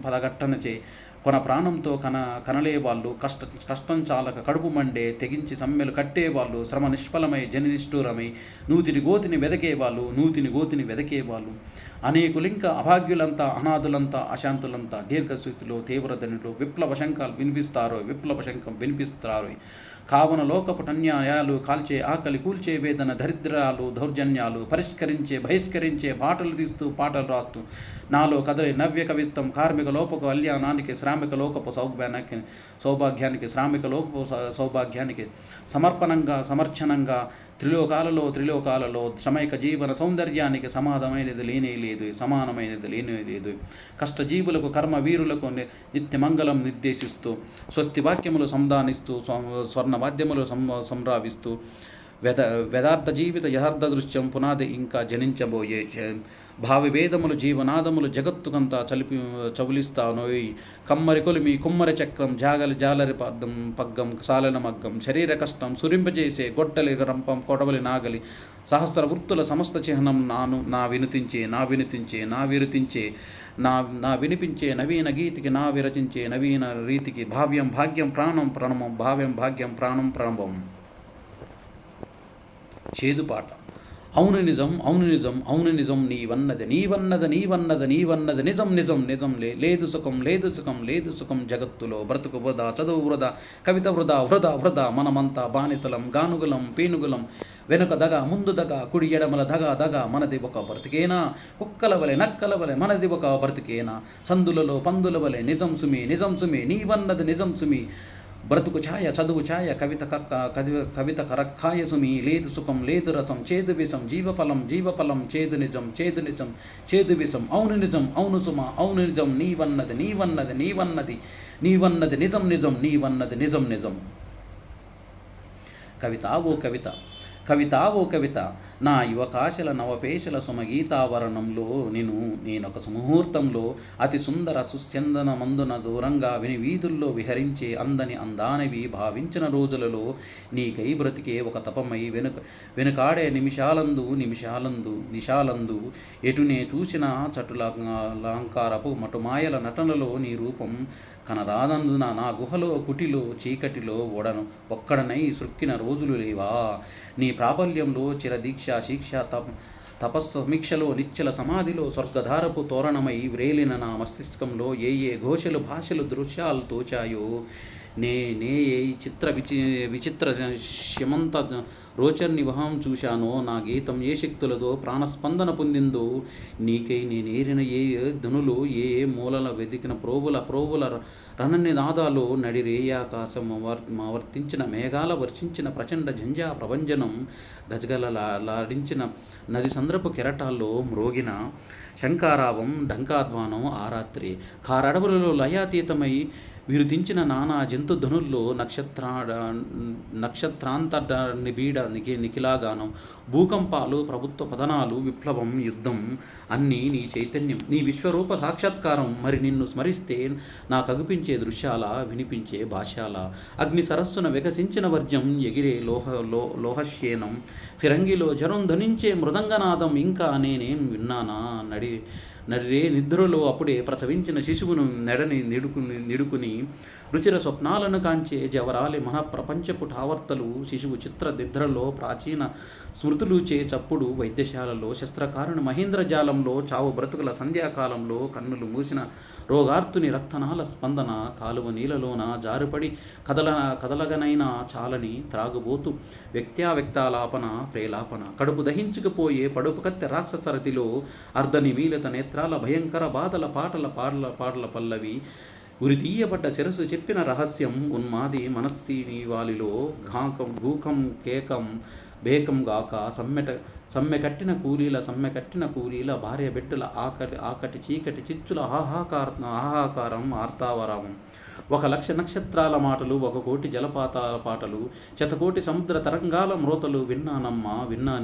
A: పదగట్టనచే కొన ప్రాణంతో కనలేవాళ్ళు, కష్టం చాలక కడుపు మండే తెగించి సమ్మెలు కట్టేవాళ్ళు, శ్రమ నిష్ఫలమై జనినిష్ఠూరమై నూతిని గోతిని వెదకేవాళ్ళు. అనేకులింక అభాగ్యులంతా, అనాథులంతా, అశాంతులంతా దీర్ఘస్థితిలో తీవ్రధనిలో విప్లవ శంఖం వినిపిస్తారు. కావున లోకపు అన్యాయాలు కాల్చే, ఆకలి కూల్చే, వేదన దరిద్రాలు దౌర్జన్యాలు బహిష్కరించే పాటలు తీస్తూ, పాటలు రాస్తూ, నాలో కదలి నవ్య కవిత్వం, కార్మిక లోపకు కళ్యాణానికి, శ్రామిక లోకపు సౌభాగ్యానికి సమర్పణంగా, సమర్చనంగా, త్రిలోకాలలో శ్రమైక జీవన సౌందర్యానికి సమానమైనది లేనే లేదు. కష్టజీవులకు, కర్మ వీరులకు నిత్యమంగళం నిర్దేశిస్తూ, స్వస్తి వాక్యములు సంధానిస్తూ, స్వర్ణవాద్యములు సంరావిస్తూ, వేదార్థ జీవిత యథార్థ దృశ్యం పునాది ఇంకా జనించబోయే భావివేదములు, జీవనాదములు జగత్తుకంతా చవులిస్తానోయ్. కమ్మరి కొలిమి, కుమ్మరి చక్రం, జాలరి పగ్గం, సాలన మగ్గం, శరీర కష్టం సురింపజేసే, గొడ్డలి రంపం, కొడవలి నాగలి, సహస్ర వృత్తుల సమస్త చిహ్నం నా వినిపించే నవీన గీతికి, నా విరచించే నవీన రీతికి, భావ్యం భాగ్యం ప్రాణం ప్రణవం. చేదుపాట. అవును నిజం, అవును నిజం, అవును నిజం, నీవన్నది నీవన్నది నీవన్నది నీవన్నది నిజం నిజం నిజం, లేదు సుఖం లేదు సుఖం లేదు సుఖం జగత్తులో, బ్రతుకు వృధా, చదువు వృధా, కవిత వృధా వృధా వృధా, మనమంతా బానిసలం, గానుగులం పీనుగులం, వెనుక దగ ముందు దగ, కుడి ఎడమల దగ దగ, మనది ఒక బ్రతికేనా, కుక్కల వలె నక్కల వలె మనది ఒక బ్రతికేనా, సందులలో పందుల వలె నిజం సుమి నిజం సుమి, నీవన్నది నిజం సుమి, బ్రతుకు ఛాయ చదువు ఛాయ, కవిత కరక్కాయ సుమి, లేదు సుఖం లేదు రసం, చేదు విషం, జీవఫలం చేదు నిజం చేదు నిజం చేదు విషం, అవును నిజం అవును సుమ, అవును నిజం, నీవన్నది నీవన్నది నీవన్నది నీవన్నది నిజం నిజం, నీవన్నది నిజం నిజం. కవిత ఓ కవిత, కవిత ఓ కవిత, నా యువకాశల నవపేశల సుమగీతావరణంలో నేనొక సుముహూర్తంలో అతి సుందర సుస్యందన మందున దూరంగా విని వీధుల్లో విహరించే అందని అందానివి భావించిన రోజులలో నీకై బ్రతికే ఒక తపమై వెనుకాడే నిమిషాలందు ఎటునే చూసిన చటులాంకారపు మటుమాయల నటనలో నీ రూపం కనరాదందున నా గుహలో కుటిలో చీకటిలో ఒక్కడనై సృక్కిన రోజులు లేవా, నీ ప్రాబల్యంలో చిరదీక్ష శిక్ష తపస్సమీక్షలో నిశ్చల సమాధిలో స్వర్గధారపు తోరణమై వ్రేలిన నా మస్తిష్కంలో ఏ ఘోషలు భాషలు దృశ్యాలు తోచాయో, నే ఏ విచిత్ర శమంత రోచర్ని వహం చూశానో, నా గీతం ఏ శక్తులతో ప్రాణస్పందన పొందిందో, నీకై నేనేరిన ఏ ధనులు ఏ మూలల వెతికిన ప్రోవుల రణనినాదాలు, నడిరేయాకాశం వర్తించిన మేఘాల వర్షించిన ప్రచండ జంజా ప్రభంజనం, గజగలలాడించిన నది సంద్రపు కెరటాల్లో మ్రోగిన శంకారావం డంకాధ్వానం ఆ రాత్రి, కారడవులలో లయాతీతమై విరుతించిన నానా జంతుధనుల్లో నక్షత్రాంతర నిబీడ నిఖిలాగానం, భూకంపాలు ప్రభుత్వ పతనాలు విప్లవం యుద్ధం అన్నీ నీ చైతన్యం, నీ విశ్వరూప సాక్షాత్కారం. మరి నిన్ను స్మరిస్తే నాకగుపించే దృశ్యాల వినిపించే భాష్యాల, అగ్ని సరస్సున వికసించిన వర్జం ఎగిరే లోహశ్యేనం, ఫిరంగిలో జనం ధ్వనించే మృదంగనాదం, ఇంకా నేనేం విన్నానా నడిరే నిద్రలో అప్పుడే ప్రసవించిన శిశువును నిడుకుని రుచిర స్వప్నాలను కాంచే జవరాలి మహాప్రపంచపు ఠావర్తలు, శిశువు చిత్ర నిద్రలో ప్రాచీన స్మృతులుచే చప్పుడు, వైద్యశాలలో శస్త్రకారుని మహేంద్రజాలంలో చావు బ్రతుకుల సంధ్యాకాలంలో కన్నులు మూసిన రోగార్తుని రక్తనాల స్పందన, కాలువ నీళ్ళలోన జారుపడి కదలగనైనా చాలని త్రాగుబోతు వ్యక్తాలాపన ప్రేలాపన, కడుపు దహించుకుపోయే పడుపు కత్తె రాక్షసరతిలో అర్ధనిమీలిత నేత్రాల భయంకర బాధల పాటల పల్లవి, ఉరితీయబడ్డ శిరస్సు చెప్పిన రహస్యం, ఉన్మాది మనస్సిని వాలిలో గూకం కేకం బేకం గాక, సమ్మెకట్టిన కూలీల భార్య బిడ్డల ఆకటి చీకటి చిచ్చుల ఆహాకారం ఆర్తావరం, 1,00,000 నక్షత్రాల మాటలు, 1,00,00,000 జలపాతాల పాటలు, 1,00,00,000 సముద్ర తరంగాల మ్రోతలు విన్నానమ్మా,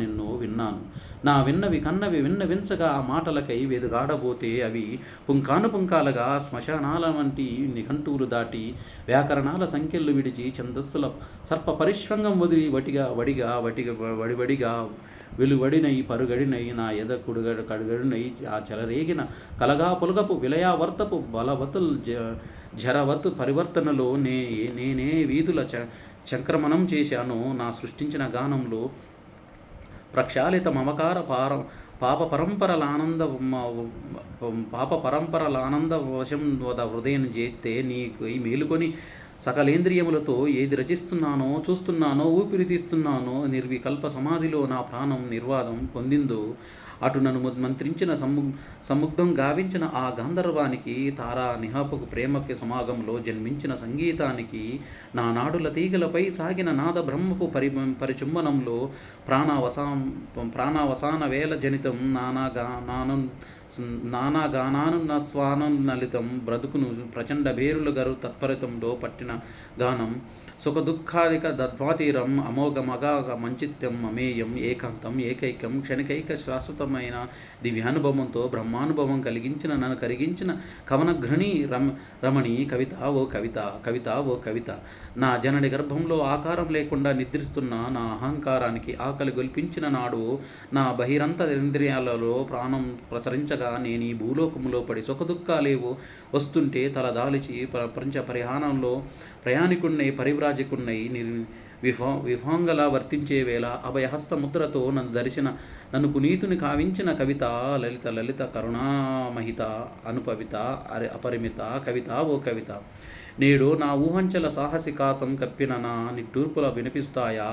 A: నిన్ను విన్నాను, నా విన్నవి కన్నవి విన్నవించగా ఆ మాటలకై వెదుగాడబోతే అవి పుంకాలుగా శ్మశానాల వంటి నిఘంటువులు దాటి, వ్యాకరణాల సంఖ్యలు విడిచి, ఛందస్సుల సర్ప పరిష్వంగం వదిలి వడివడిగా వెలువడినై పరుగడినై, నా ఎద కడుగడినై ఆ చెలరేగిన కలగా పొలగపు విలయావర్తపు బలవతుల్ జరవత్ పరివర్తనలో నేనే వీధుల చంక్రమణం చేశాను, నా సృష్టించిన గానంలో ప్రక్షాళిత మమకార పాప పరంపరలానంద వశం హృదయం చేస్తే నీకు మేలుకొని సకలేంద్రియములతో ఏది రచిస్తున్నానో చూస్తున్నానో ఊపిరి తీస్తున్నానో, నిర్వికల్ప సమాధిలో నా ప్రాణం నిర్వాదం పొందిందో, అటు నన్ను మంత్రించిన సముగ్ధం గావించిన ఆ గాంధర్వానికి, తారా నిహాపకు ప్రేమకి సమాగంలో జన్మించిన సంగీతానికి, నా నాడుల తీగలపై సాగిన నాద బ్రహ్మపు పరిచుంబనంలో ప్రాణావసాన వేల జనితం, నానాగానాను స్వానం నలితం, బ్రతుకును ప్రచండ భేరుల గరు తత్పరితంలో పట్టిన గానం, సుఖ దుఃఖాదిక దద్వాతీరం, అమోఘమగాగ మంచిత్యం అమేయం, ఏకాంతం ఏకైకం క్షణికైక శాశ్వతమైన దివ్యానుభవంతో బ్రహ్మానుభవం కలిగించిన నన్ను కరిగించిన కవనఘ్రణి రమణి, కవిత ఓ కవిత, కవిత ఓ కవిత, నా జనని గర్భంలో ఆకారం లేకుండా నిద్రిస్తున్న నా అహంకారానికి ఆకలి గొల్పించిన నాడు, నా బహిరంతరింద్రియాలలో ప్రాణం ప్రసరించగా నేను ఈ భూలోకములో పడి సుఖదుఖాలేవో వస్తుంటే తలదాల్చి ప్రపంచ ప్రయాణంలో ప్రయాణికున్నై పరివ్రాజకున్నై విభాంగలా వర్తించే వేళ అభయహస్త ముద్రతో నన్ను పునీతుని కావించిన కవిత లలిత లలిత కరుణామహిత అనుపవిత అపరిమిత కవిత ఓ కవిత. నేడు నా ఊహంచల సాహసికాసం కప్పిన నా నిట్టూర్పుల వినిపిస్తాయా?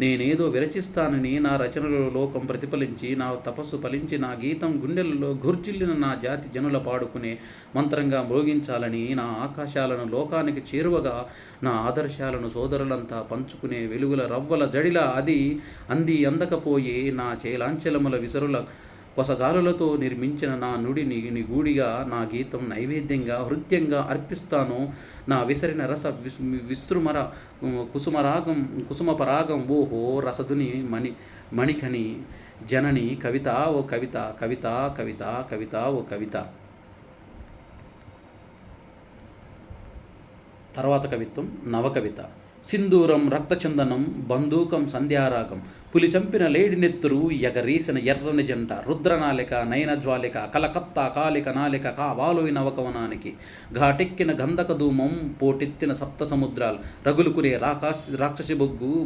A: నేనేదో విరచిస్తానని నా రచనలో లోకం ప్రతిఫలించి, నా తపస్సు ఫలించి, నా గీతం గుండెలలో ఘుర్జిల్లిన నా జాతి జనుల పాడుకునే మంత్రంగా మ్రోగించాలని, నా ఆకాశాలను లోకానికి చేరువగా, నా ఆదర్శాలను సోదరులంతా పంచుకునే వెలుగుల రవ్వల జడిలా అంది అందకపోయే నా చేలాంచలముల విసరుల కొసగాలులతో నిర్మించిన నా నుడిని నిగూడిగా, నా గీతం నైవేద్యంగా హృద్యంగా అర్పిస్తాను. నా విసరిన రస విసృమర కుసుమపరాగం ఓహో రసదుని మణికని జనని కవిత ఓ కవిత, కవిత కవిత కవిత ఓ కవిత. తర్వాత కవిత్వం నవకవిత. సింధూరం రక్తచందనం బంధూకం సంధ్యారాగం, పులి చంపిన లేడి నెత్తురు ఎగరీసిన ఎర్రని జంట, రుద్రనాలిక నయనజ్వాలిక కలకత్తా కాలిక నాలిక కావాలోయి నవకవనానికి, ఘాటెక్కిన గంధక ధూమం పోటెత్తిన సప్త సముద్రాలు, రగులుకునే రాక్షసి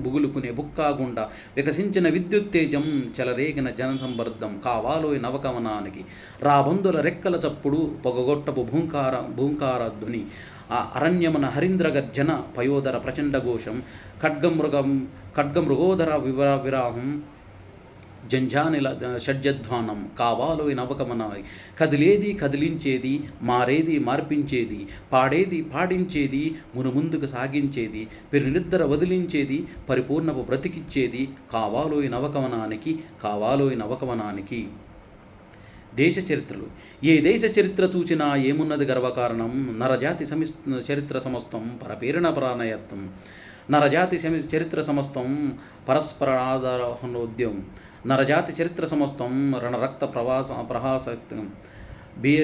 A: బుగులుకునే బుక్కాగుండ, వికసించిన విద్యుత్తేజం చెలరేగిన జనసంబర్ధం కావాలోయి నవకవనానికి, రాబందుల రెక్కల చప్పుడు పొగగొట్టపు భూంకార ధ్వని, ఆ అరణ్యమున హరీంద్రగర్జన పయోదర ప్రచండ ఘోషం, ఖడ్గమృగోదర విరాహం జంఝానిల షడ్జధ్వానం కావాలోయి నవకమనాయి, కదిలేది కదిలించేది, మారేది మార్పించేది, పాడేది పాడించేది, ముందుకు సాగించేది, పెరునిద్దర వదిలించేది, పరిపూర్ణపు బ్రతికిచ్చేది కావాలోయి నవకవనానికి, కావాలోయి నవకవనానికి. దేశ చరిత్రలు. ఏ దేశ చరిత్ర చూచినా ఏమున్నది గర్వకారణం, నరజాతి చరిత్ర సమస్తం పరపేరణ ప్రాణయత్వం, నరజాతి చరిత్ర సమస్తం పరస్పర ఆధారోద్యమం, నరజాతి చరిత్ర సమస్తం రణరక్త ప్రహాసక్తం,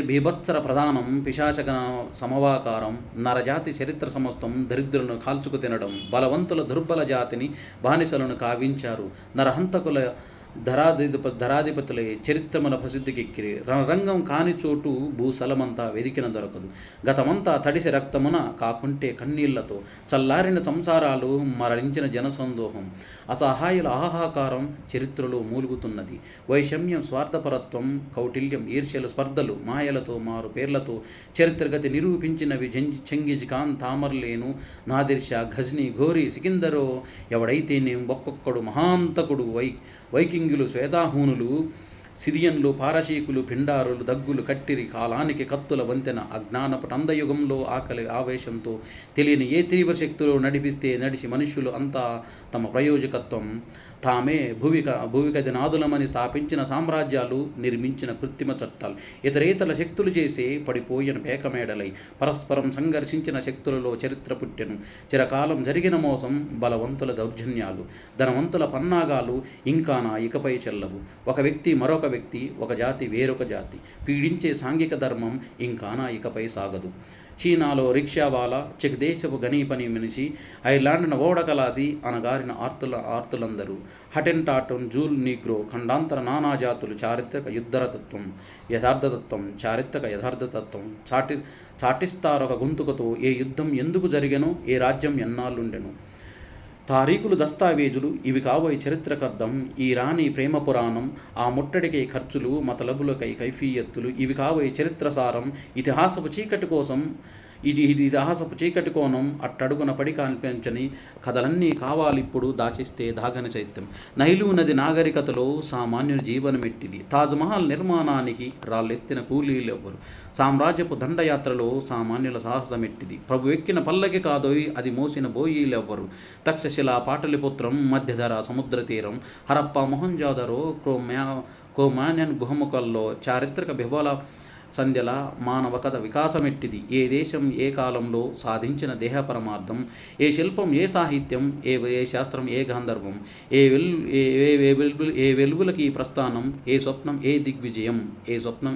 A: బీభత్సర ప్రధానం పిశాచగణ సమవాకారం, నరజాతి చరిత్ర సమస్తం దరిద్రులను కాల్చుకు తినడం, బలవంతుల దుర్బల జాతిని బానిసలను కావించారు, నరహంతకుల ధరాధిపతులే చరిత్రముల ప్రసిద్ధికెక్కిరి, రణరంగం కాని చోటు భూసలమంతా వెదికిన దొరకదు, గతమంతా తడిసి రక్తమున కాకుంటే కన్నీళ్లతో, చల్లారిన సంసారాలు మరణించిన జనసందోహం, అసహాయుల ఆహాకారం చరిత్రలో మూలుగుతున్నది, వైషమ్యం స్వార్థపరత్వం కౌటిల్యం ఈర్ష్యలు స్పర్ధలు మాయలతో మారు పేర్లతో చరిత్రగతి నిరూపించినవి చెంగిజ్ ఖాన్ తామర్లేను నాదిర్షా ఘజ్నీ ఘోరీ సికిందరో ఎవడైతేనేం ఒక్కొక్కడు మహాంతకుడు వైకింగులు శ్వేతాహూనులు సిరియన్లు పారశీకులు పిండారులు దగ్గులు కట్టిరి కాలానికి కత్తుల వంతెన, అజ్ఞానపటందయుగంలో ఆకలి ఆవేశంతో తెలియని ఏ తీవ్ర శక్తులు నడిచి మనుష్యులు అంతా తమ ప్రయోజకత్వం తామే భూవికది నాదులమని స్థాపించిన సామ్రాజ్యాలు నిర్మించిన కృత్రిమ చట్టాలు, ఇతరేతర శక్తులు చేసే పడిపోయిన పేకమేడలై పరస్పరం సంఘర్షించిన శక్తులలో చరిత్ర పుట్టెను, చిరకాలం జరిగిన మోసం బలవంతుల దౌర్జన్యాలు ధనవంతుల పన్నాగాలు ఇంకానా ఇకపై చెల్లవు, ఒక వ్యక్తి మరొక వ్యక్తి, ఒక జాతి వేరొక జాతి పీడించే సాంఘిక ధర్మం ఇంకానా ఇకపై సాగదు. చీనాలో రిక్షావాలా, చెక్ దేశపు గనీపని మనిషి, ఐర్లాండ్ ఓడకలాసి అనగారిన ఆర్తులందరూ, హటెంటాటన్ జూల్ నీగ్రో ఖండాంతర నానాజాతులు చారిత్రక యుద్ధరతత్వం యథార్థతత్వం చారిత్రక యథార్థతత్వం చాటిస్తారొక గొంతుకతో ఏ యుద్ధం ఎందుకు జరిగెనో, ఏ రాజ్యం ఎన్నాళ్ళుండెను, తారీఖులు దస్తావేజులు ఇవి కాబోయే చరిత్రకర్థం, ఈ రాణి ప్రేమ పురాణం, ఆ ముట్టడికై ఖర్చులు మతలబులకై కైఫీయత్తులు ఇవి కాబోయే చరిత్రసారం, ఇతిహాసపు చీకటి కోసం ఇది ఇతిహాసపు చీకటి కోణం అట్టడుగున పడి కనిపించని కథలన్నీ కావాలిప్పుడు దాచిస్తే దాగని చైత్యం, నైలు నది నాగరికతలో సామాన్యుని జీవనమెట్టిది, తాజ్మహల్ నిర్మాణానికి రాళ్ళెత్తిన కూలీలెవ్వరు, సామ్రాజ్యపు దండయాత్రలో సామాన్యుల సాహసమెట్టిది, ప్రభు ఎక్కిన పల్లకి కాదోయ్ అది మోసిన బోయీలెవ్వరు, తక్షశిల పాటలిపుత్రం మధ్యధర సముద్ర తీరం, హరప్ప మొహంజాదరో కోమాన్యన్ గుహముఖల్లో చారిత్రక బిహోల సంధ్యల మానవ కథ వికాసమెట్టిది, ఏ దేశం ఏ కాలంలో సాధించిన దేహ పరమార్థం, ఏ శిల్పం ఏ సాహిత్యం ఏ శాస్త్రం ఏ గాంధర్వం, ఏ వెలుగులకి ప్రస్థానం, ఏ స్వప్నం ఏ స్వప్నం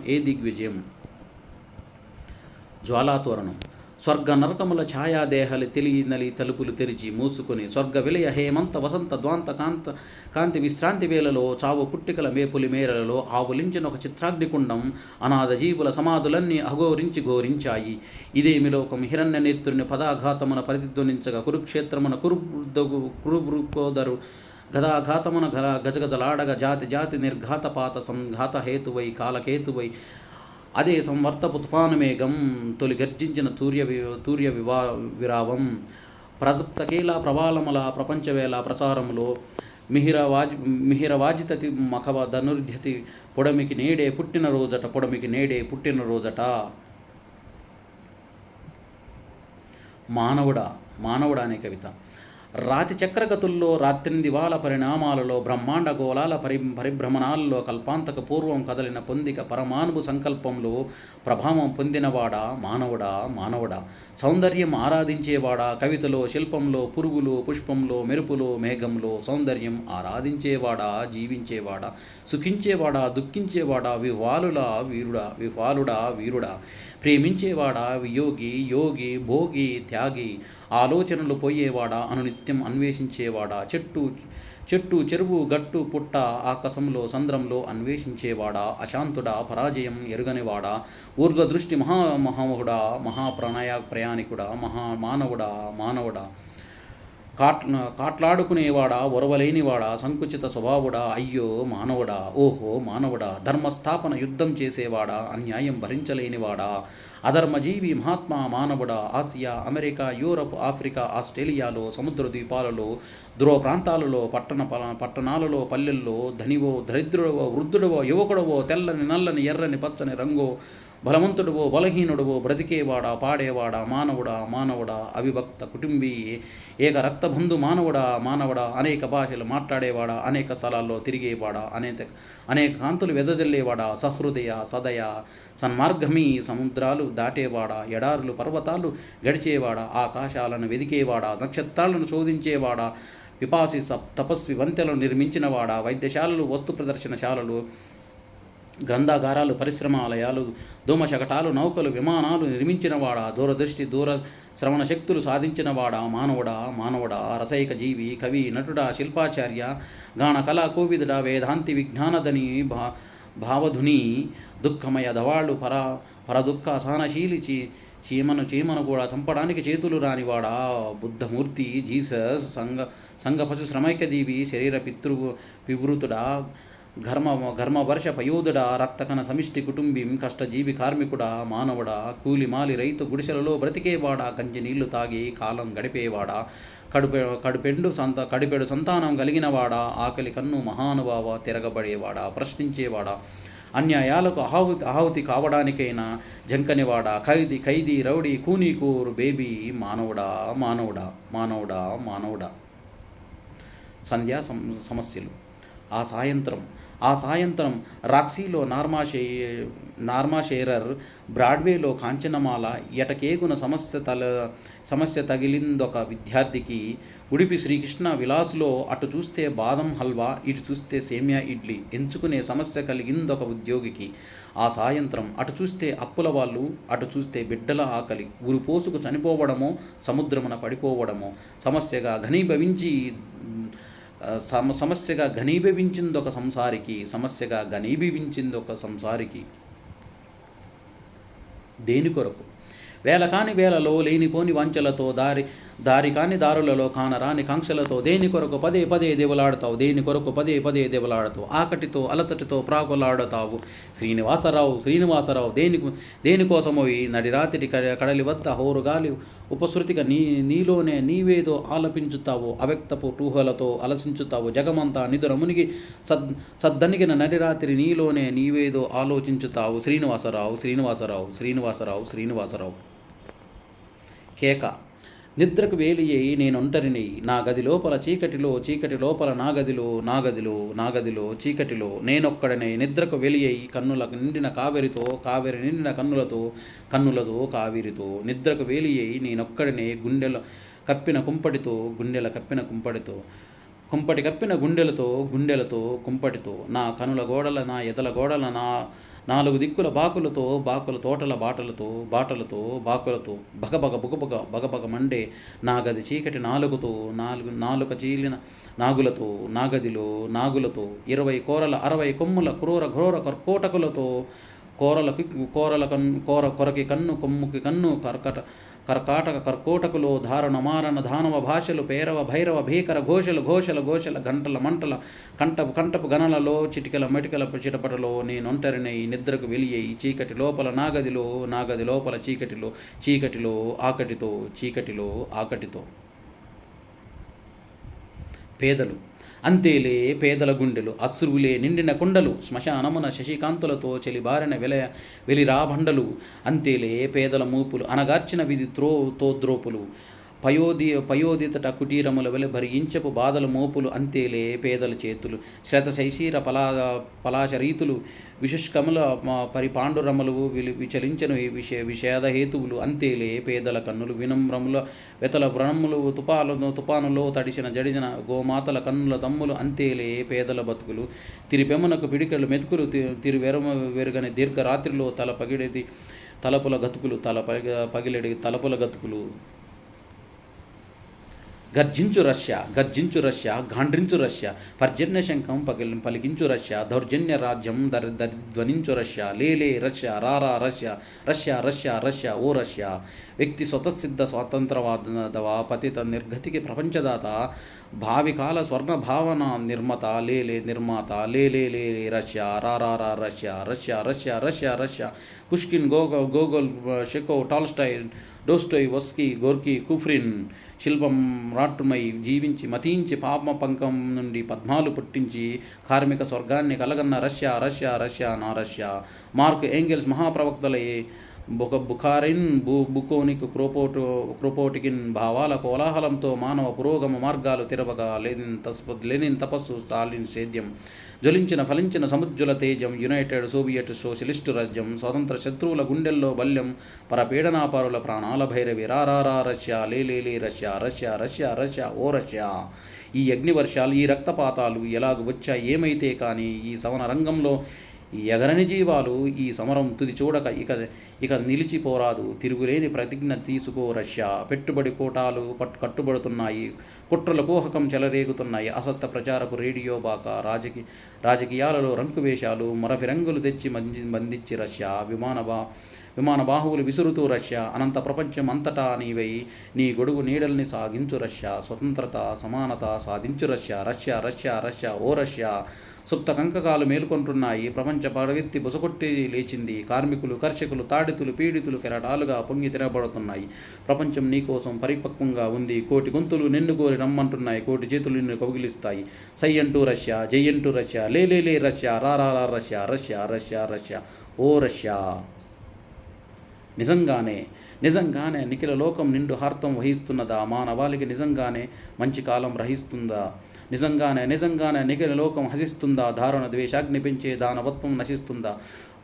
A: జ్వాలాతోరణం. స్వర్గ నరకముల ఛాయాదేహాలు తెలియనలి తలుపులు తెరిచి మూసుకొని స్వర్గ విలయ హేమంత వసంత ద్వాంత కాంతి విశ్రాంతి వేళలో చావు పుట్టికల మేపులి మేరలలో ఆవులించిన ఒక చిత్రాగ్నికుండం అనాథ జీవుల సమాధులన్నీ అఘోరించి ఘోరించాయి. ఇదేమి లోకం హిరణ్య నేత్రుని పదాఘాతమున ప్రతిధ్వనించగా కురుక్షేత్రమున కురువృకోదరు గదాఘాతమున గజగజలాడగ జాతి జాతి నిర్ఘాతపాత సంఘాత హేతువై కాలకేతువై అదే సంవర్తపు తుఫాను మేఘం తొలి గర్జించిన తూర్య విరావం ప్రదప్తకేలా ప్రవాళముల ప్రపంచవేళ ప్రసారములో మిహిరవాజితతి మఖవ ధనుర్ధ్యతి పొడమికి నేడే పుట్టిన రోజట. మానవుడా అనే కవిత. రాతి చక్రగతుల్లో రాత్రిందివాల పరిణామాలలో బ్రహ్మాండ గోళాల పరిభ్రమణాల్లో కల్పాంతక పూర్వం కదలిన పొందిక పరమాణువు సంకల్పంలో ప్రభావం పొందినవాడా మానవుడా. సౌందర్యం ఆరాధించేవాడా, కవితలో శిల్పంలో పురుగులు పుష్పంలో మెరుపులో మేఘంలో సౌందర్యం ఆరాధించేవాడా, జీవించేవాడా, సుఖించేవాడా, దుఃఖించేవాడా, విహ్వాలుడా వీరుడా, ప్రేమించేవాడా, యోగి భోగి త్యాగి, ఆలోచనలు పోయేవాడా, అనునిత్యం అన్వేషించేవాడా, చెట్టు చెరువు గట్టు పుట్ట ఆకాశంలో సంద్రంలో అన్వేషించేవాడా, అశాంతుడా, పరాజయం ఎరుగనివాడా, ఊర్ధ్వదృష్టి మహామహుడా, ప్రయాణికుడా, మానవుడా, కాట్లాడుకునేవాడా, ఒరవలేనివాడా, సంకుచిత స్వభావుడా, అయ్యో మానవుడా, ఓహో మానవుడా, ధర్మస్థాపన యుద్ధం చేసేవాడా, అన్యాయం భరించలేనివాడా, అధర్మజీవి మహాత్మా మానవుడా, ఆసియా, అమెరికా, యూరప్, ఆఫ్రికా, ఆస్ట్రేలియాలో, సముద్ర ద్వీపాలలో, ధ్రువ ప్రాంతాలలో, పట్టణాలలో, పల్లెల్లో, ధనివో దరిద్రుడవో, వృద్ధుడవో, యువకుడవో, తెల్లని నల్లని ఎర్రని పచ్చని రంగో, బలవంతుడువో బలహీనుడువో, బ్రతికేవాడా మానవుడా, అవిభక్త కుటుంబీ, ఏక రక్తబంధు మానవుడా, అనేక భాషలు మాట్లాడేవాడా, అనేక స్థలాల్లో తిరిగేవాడా, అనేక కాంతులు వెదజల్లేవాడా, సహృదయ సదయ సన్మార్గమీ, సముద్రాలు దాటేవాడా, ఎడారులు పర్వతాలు గడిచేవాడా, ఆకాశాలను వెదికేవాడా, నక్షత్రాలను శోధించేవాడా, పిపాసి తపస్వి వంతెలను నిర్మించినవాడా, వైద్యశాలలు, వస్తు ప్రదర్శనశాలలు, గ్రంథాగారాలు, పరిశ్రమాలయాలు, ధూమశకటాలు, నౌకలు, విమానాలు నిర్మించినవాడా, దూరదృష్టి దూర శ్రవణ శక్తులు సాధించినవాడా, మానవుడా, రసైక జీవి, కవి, నటుడా, శిల్పాచార్య, గాన కళా కోవిదుడా, వేదాంతి, విజ్ఞానదని, భావధుని, దుఃఖమయ దవాళ్ళు, పరదుఃఖ సహనశీలి, చీమను కూడా చంపడానికి చేతులు రానివాడా, బుద్ధమూర్తి, జీసస్, సంఘ పశు శ్రమైకదీవి, శరీర పివృతుడా, ఘర్మవర్ష పయోధుడా, రక్తకణ సమిష్టి కుటుంబీం, కష్టజీవి కార్మికుడా, మానవుడా, కూలిమాలి రైతు గుడిసెలలో బ్రతికేవాడా, గంజి నీళ్లు తాగి కాలం గడిపేవాడా, కడిపెడు సంతానం కలిగినవాడా, ఆకలి కన్ను మహానుభావ, తిరగబడేవాడా, ప్రశ్నించేవాడా, అన్యాయాలకు ఆహుతి కావడానికైనా జంకనివాడా, ఖైదీ రౌడీ, కూనీకూరు బేబీ, మానవుడా. సంధ్యా సమస్యలు. ఆ సాయంత్రం రాక్సీలో నార్మాషేరర్, బ్రాడ్వేలో కాంచనమాల, ఎటకేగున సమస్య తగిలిందొక విద్యార్థికి. ఉడిపి శ్రీకృష్ణ విలాసులో అటు చూస్తే బాదం హల్వా, ఇటు చూస్తే సేమియా ఇడ్లీ ఎంచుకునే సమస్య కలిగిందొక ఉద్యోగికి. ఆ సాయంత్రం అటు చూస్తే అప్పుల వాళ్ళు, అటు చూస్తే బిడ్డల ఆకలి, ఉరిపోసుకు చనిపోవడమో, సముద్రమున పడిపోవడమో సమస్యగా ఘనీభవించిందొక సంసారికి. దేని కొరకు? వేల కాని వేలలో, లేనిపోని వంచలతో, దారి కాని దారులలో, కానరాని కాంక్షలతో, దేని కొరకు పదే పదే దేవులాడుతావు, ఆకటితో అలసటితో ప్రాకులాడుతావు. శ్రీనివాసరావు, దేనికోసమో ఈ నడిరాత్రి కడలి వద్ద హోరుగాలి ఉపశృతిగా నీలోనే నీవేదో ఆలపించుతావు, అవ్యక్తపు టూహలతో అలసించుతావు, జగమంతా నిదుర మునిగి సద్దనిగిన నడిరాత్రి నీలోనే నీవేదో ఆలోచించుతావు. శ్రీనివాసరావు. కేక. నిద్రకు వేలియై నేనొంటరిని, నా గది లోపల చీకటి లోపల నా గదిలో చీకటిలో నేనొక్కడనే, నిద్రకు వెలియై కన్నులకు నిండిన కావేరి నిండిన కన్నులతో కావేరితో, నిద్రకు వేలియై నేనొక్కడనే, గుండెల కప్పిన కుంపటితో కుంపటి కప్పిన గుండెలతో కుంపటితో, నా కనుల గోడల, నా ఎదల గోడల, నాలుగు దిక్కుల బాకులతో బాకుల తోటల బాటలతో బాకులతో బగబగ బుగబగ బగబగ మండే నాగది చీకటి నాలుగుతో నాలుక చీలిన నాగులతో నాగదిలో నాగులతో 20 కోరల 60 కొమ్ముల ఘోర కర్కోటకులతో కొరకి కన్ను కొమ్ముకి కన్ను కర్కోటకులో ధారణ మారణ దానవ భాషలు పేరవ భైరవ భీకర ఘోషల గంటల మంటల కంటపు గణలలో చిటికల మెటికల చిటపటలో నేనొంటరినై నిద్రకు వెలియై చీకటి లోపల నాగది లోపల చీకటిలో ఆకటితో పేదలు అంతేలే పేదల గుండెలు అశ్రువులే నిండిన కొండలు శ్మశానమున శశికాంతులతో చెలిబారిన వెలిరాబండలు అంతేలే పేదల మూపులు అనగార్చిన విధి ద్రోపులు పయోదితట కుటీరముల వెల భరించపు బాధల మోపులు అంతేలే పేదల చేతులు శతశైశీర పలాశ రీతులు విశుష్కముల పరిపాండురములు విచలించను విషాదహేతువులు అంతేలే పేదల కన్నులు వినమ్రముల వెతల వ్రణములు తుపానులో తడిసిన జడిసిన గోమాతల కన్నుల తమ్ములు అంతేలే పేదల బతుకులు తిరిపెమునకు పిడికలు మెతుకులు వెరుగని దీర్ఘరాత్రిలో తలపుల గతుకులు గర్జించు రష్యా గాండ్రించు రష్యా పర్జన్య శంఖం పలికించు రష్యా దౌర్జన్య రాజ్యం ధ్వనించు రష్యా లేలే రష్యా రారా రష్యా ఓ రష్యా వ్యక్తి స్వతసిద్ధ స్వాతంత్రవాదవా పతిత నిర్గతికి ప్రపంచదాత భావికాల స్వర్ణ భావన నిర్మాత లేలే రష్యా రారా రష్యా పుష్కిన్ గోగోల్ షెకో టాల్స్టాయ్ డోస్టోయ్ వస్కీ గోర్కీ కుఫ్రిన్ శిల్పం రాట్టుమై జీవించి మతించి పాప పంకం నుండి పద్మాలు పుట్టించి కార్మిక స్వర్గాన్ని కలగన్న రష్యా నా రష్యా మార్క్ ఏంగెల్స్ మహాప్రవక్తలే బుఖారిన్ బుకోనిక్ క్రోపోటికిన్ భావాల కోలాహలంతో మానవ పురోగమ మార్గాలు తిరవగా లెనిన్ తపస్సు స్టాలిన్ సేద్యం జ్వలించిన ఫలించిన సముజ్వల తేజం యునైటెడ్ సోవియట్ సోషలిస్టు రాజ్యం స్వతంత్ర శత్రువుల గుండెల్లో బల్యం పరపీడనాపారుల ప్రాణాల భైరవి రారా రష్యా లేలే రష్యా ఓ రష్యా ఈ అగ్నివర్షాలు ఈ రక్తపాతాలు ఎలాగ వచ్చాయి ఏమైతే కానీ ఈ సవన రంగంలో ఎగరని జీవాలు ఈ సమరం తుది చూడక ఇక నిలిచిపోరాదు తిరుగులేని ప్రతిజ్ఞ తీసుకో రష్యా పెట్టుబడి కోటాలు కట్టుబడుతున్నాయి కుట్రల కోహకం చెలరేగుతున్నాయి అసత్య ప్రచారపు రేడియో బాక రాజకీయాలలో రంకువేషాలు మరఫిరంగులు తెచ్చి బంధించి రష్యా విమాన బాహువులు విసురుతూ రష్యా అనంత ప్రపంచం అంతటా నీవై నీ గొడుగు నీడల్ని సాగించు రష్యా స్వతంత్రత సమానత సాధించు రష్యా ఓ రష్యా సుప్త కంకకాలు మేలుకొంటున్నాయి ప్రపంచ పడవెత్తి బుసకొట్టి లేచింది కార్మికులు కర్షకులు తాడితులు పీడితులు కెరటాలుగా పొంగి తిరగబడుతున్నాయి ప్రపంచం నీకోసం పరిపక్వంగా ఉంది కోటి గొంతులు నిన్ను కోరి రమ్మంటున్నాయి కోటి చేతులు నిన్ను కౌగిలిస్తాయి సై అంటూ రష్యా జై అంటూ రష్యా లేలే రష్యా రారా రష్యా ఓ రష్యా నిజంగానే నిఖిల లోకం నిండు హార్తం వహిస్తున్నదా మానవాళికి నిజంగానే మంచి కాలం రహిస్తుందా నిజంగానే నిఖిల లోకం హసిస్తుందా దారుణ ద్వేషాగ్ని పెంచే దానవత్వం నశిస్తుందా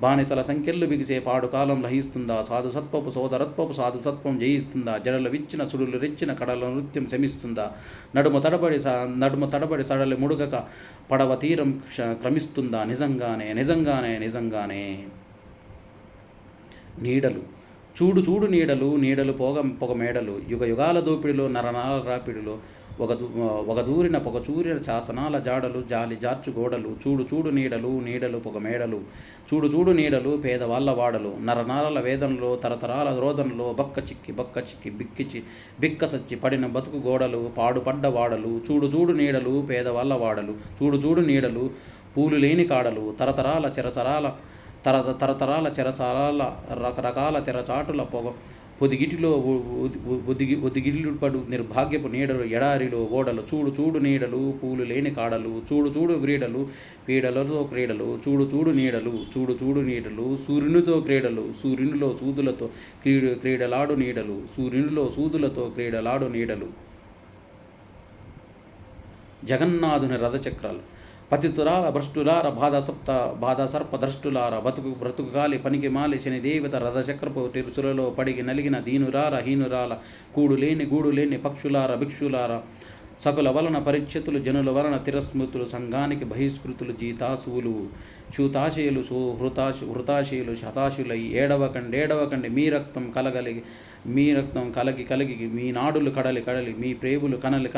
A: బానిసల సంఖ్యలు బిగిసే పాడుకాలం లహిస్తుందా సాధుసత్వపు సోదరత్వపు సాధుసత్వం జయిస్తుందా జడలు విచ్చిన సుడులు రెచ్చిన కడల నృత్యం శమిస్తుందా నడుమ తడబడి సడలి ముడుగక పడవ తీరం క్రమిస్తుందా నిజంగానే నీడలు చూడు నీడలు పొగ మేడలు యుగాల దోపిడిలో నరనాల రాపిడిలో ఒకదూరిన పొగచూరిన శాసనాల జాడలు జాలి జార్చు గోడలు చూడు నీడలు పొగ మేడలు చూడు నీడలు పేదవాళ్ళ వాడలు నరనాల వేదనలో తరతరాల రోదనలో బక్క చిక్కి బిక్కసచ్చి పడిన బతుకు గోడలు పాడుపడ్డ వాడలు చూడు నీడలు పేదవాళ్ళ వాడలు చూడు నీడలు పూలు లేని కాడలు తరతరాల చెరసాల రకరకాల తెరచాటుల పొదిగిటిలో ఒదిగిల్లుపడు నిర్భాగ్యపు నీడలు ఎడారిలో ఓడలు చూడు నీడలు పూలు లేని కాడలు చూడు పీడలతో క్రీడలు చూడు నీడలు సూర్యునితో క్రీడలు సూర్యునిలో సూదులతో క్రీడలాడు నీడలు సూర్యునిలో సూదులతో క్రీడలాడు నీడలు జగన్నాథుని రథచక్రాలు పతితురాల భ్రష్టులార బాధసర్ప ద్రష్టులార బ్రతుకు గాలి పనికి మాలి శనిదేవత రథచక్రపు తిరుసులలో పడిగి నలిగిన దీనురాల హీనురాల గూడు లేని పక్షులార భిక్షులార సకుల వలన పరీక్షతులు, జనుల వలన తిరస్మృతులు, సంఘానికి బహిష్కృతులు, జీతాసువులు, చూతాశయులు, హృతాశయులు, శతాశులై ఏడవకండి మీ రక్తం కలగి మీ నాడులు కడలి మీ ప్రేగులు కనలి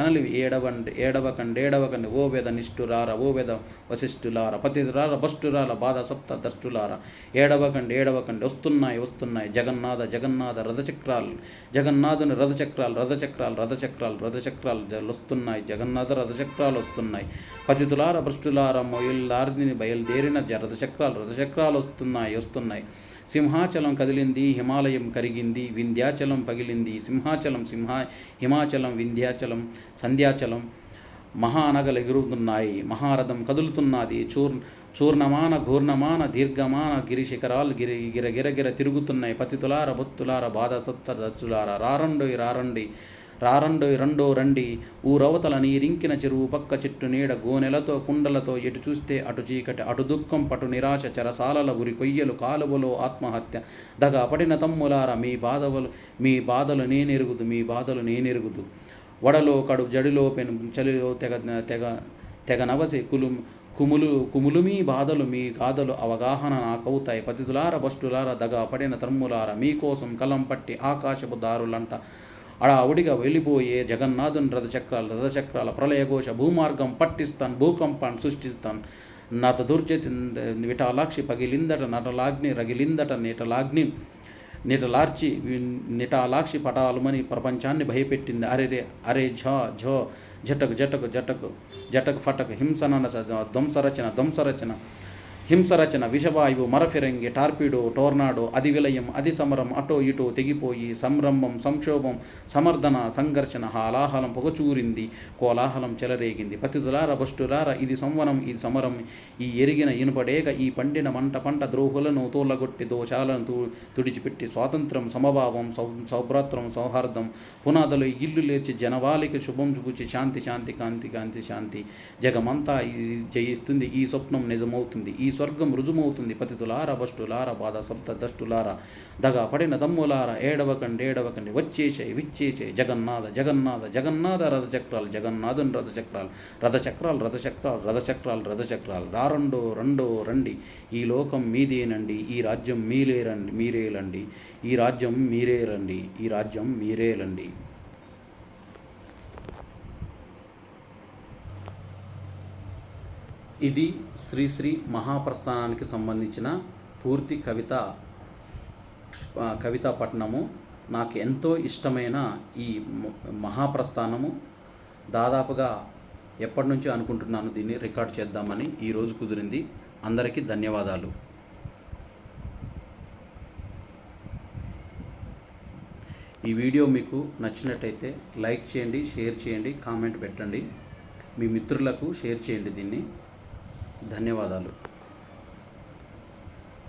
A: ఏడవకండి ఓ వేద నిష్ఠురార, ఓ వేద వశిష్ఠులార, పతిరార భష్టురాల, బాధ సప్త దష్టులార, ఏడవకండి వస్తున్నాయి జగన్నాథ రథచక్రాలు, జగన్నాథుని రథచక్రాలు వస్తున్నాయి, జగన్నాథ రథచక్రాలు వస్తున్నాయి. పతితులార భ్రష్టులార మొయిల్లార్దిని బయలుదేరిన రథచక్రాలు వస్తున్నాయి. సింహాచలం కదిలింది, హిమాలయం కరిగింది, వింధ్యాచలం పగిలింది, హిమాచలం వింధ్యాచలం సంధ్యాచలం మహానగలు ఎగురుతున్నాయి, మహారథం కదులుతున్నది, చూర్ణమాన ఘూర్ణమాన దీర్ఘమాన గిరిశిఖరాలు గిరగిర తిరుగుతున్నాయి. పతితులార బొత్తులార బాధ సప్త దస్తులార, రారండో రండి ఊరవతల నీరింకిన చెరువు పక్క చెట్టు నీడ, గోనెలతో కుండలతో, ఎటు చూస్తే అటు చీకటి, అటు దుఃఖం పటు నిరాశ, చెరసాలల ఉరి కొయ్యలు, కాలువలో ఆత్మహత్య, దగా పడిన తమ్ములార మీ బాధలు నేనెరుగుదు, వడలో కడు జడిలో పెను చలిలో తెగ నవసి కుములు మీ గాథలు అవగాహన నాకవుతాయి. పతితులార భష్టులార, దగా పడిన తమ్ములార, మీకోసం కలం పట్టి ఆకాశపు దారులంట అడావుడిగా వెళ్ళిపోయే జగన్నాథుని రథచక్రాల ప్రళయఘోష, భూమార్గం పట్టిస్తాను, భూకంపాన్ని సృష్టిస్తాను. నత దుర్జతి విటాలాక్షి పగిలిందట, నటలాగ్ని రగిలిందట, నిటాలాక్షి పటాలుమని ప్రపంచాన్ని భయపెట్టింది. అరే ఝ జటకు ఫటకు హింసరచన విషవాయువు, మరఫిరంగి, టార్పిడో, టోర్నాడో, అది విలయం, అది సమరం, అటో ఇటో తెగిపోయి సంరంభం, సంక్షోభం, సమర్థన, సంఘర్షణ, హాలాహలం పొగచూరింది, కోలాహలం చెలరేగింది. పతితులార భష్టులార, ఇది సమరం, ఈ ఎరిగిన ఇనుపడేగ, ఈ పండిన పంట ద్రోహులను తోలగొట్టి దోషాలను తుడిచిపెట్టి స్వాతంత్రం, సమభావం, సౌభ్రాత్రం, సౌహార్దం పునాదులు ఇల్లు లేర్చి జనవాళికి శుభం చూచి శాంతి జగమంతా జయిస్తుంది, ఈ స్వప్నం నిజమవుతుంది, ఈ స్వర్గం రుజుమవుతుంది. పతితులార భష్టులార, బాధ సప్త దష్టులార, దగా పడిన తమ్ములార, ఏడవకండి విచ్చేసే జగన్నాథ రథచక్రాలు, జగన్నాథుని రథచక్రాలు రండో రండి, ఈ లోకం మీదేనండి, ఈ రాజ్యం మీరేలండి, ఈ రాజ్యం మీరేలండి. ఇది శ్రీశ్రీ మహాప్రస్థానానికి సంబంధించిన పూర్తి కవితా పఠనము. నాకు ఎంతో ఇష్టమైన ఈ మహాప్రస్థానము దాదాపుగా ఎప్పటి నుంచో అనుకుంటున్నాను దీన్ని రికార్డ్ చేద్దామని, ఈరోజు కుదిరింది. అందరికీ ధన్యవాదాలు. ఈ వీడియో మీకు నచ్చినట్టయితే లైక్ చేయండి, షేర్ చేయండి, కామెంట్ పెట్టండి, మీ మిత్రులకు షేర్ చేయండి దీన్ని. ధన్యవాదాలు.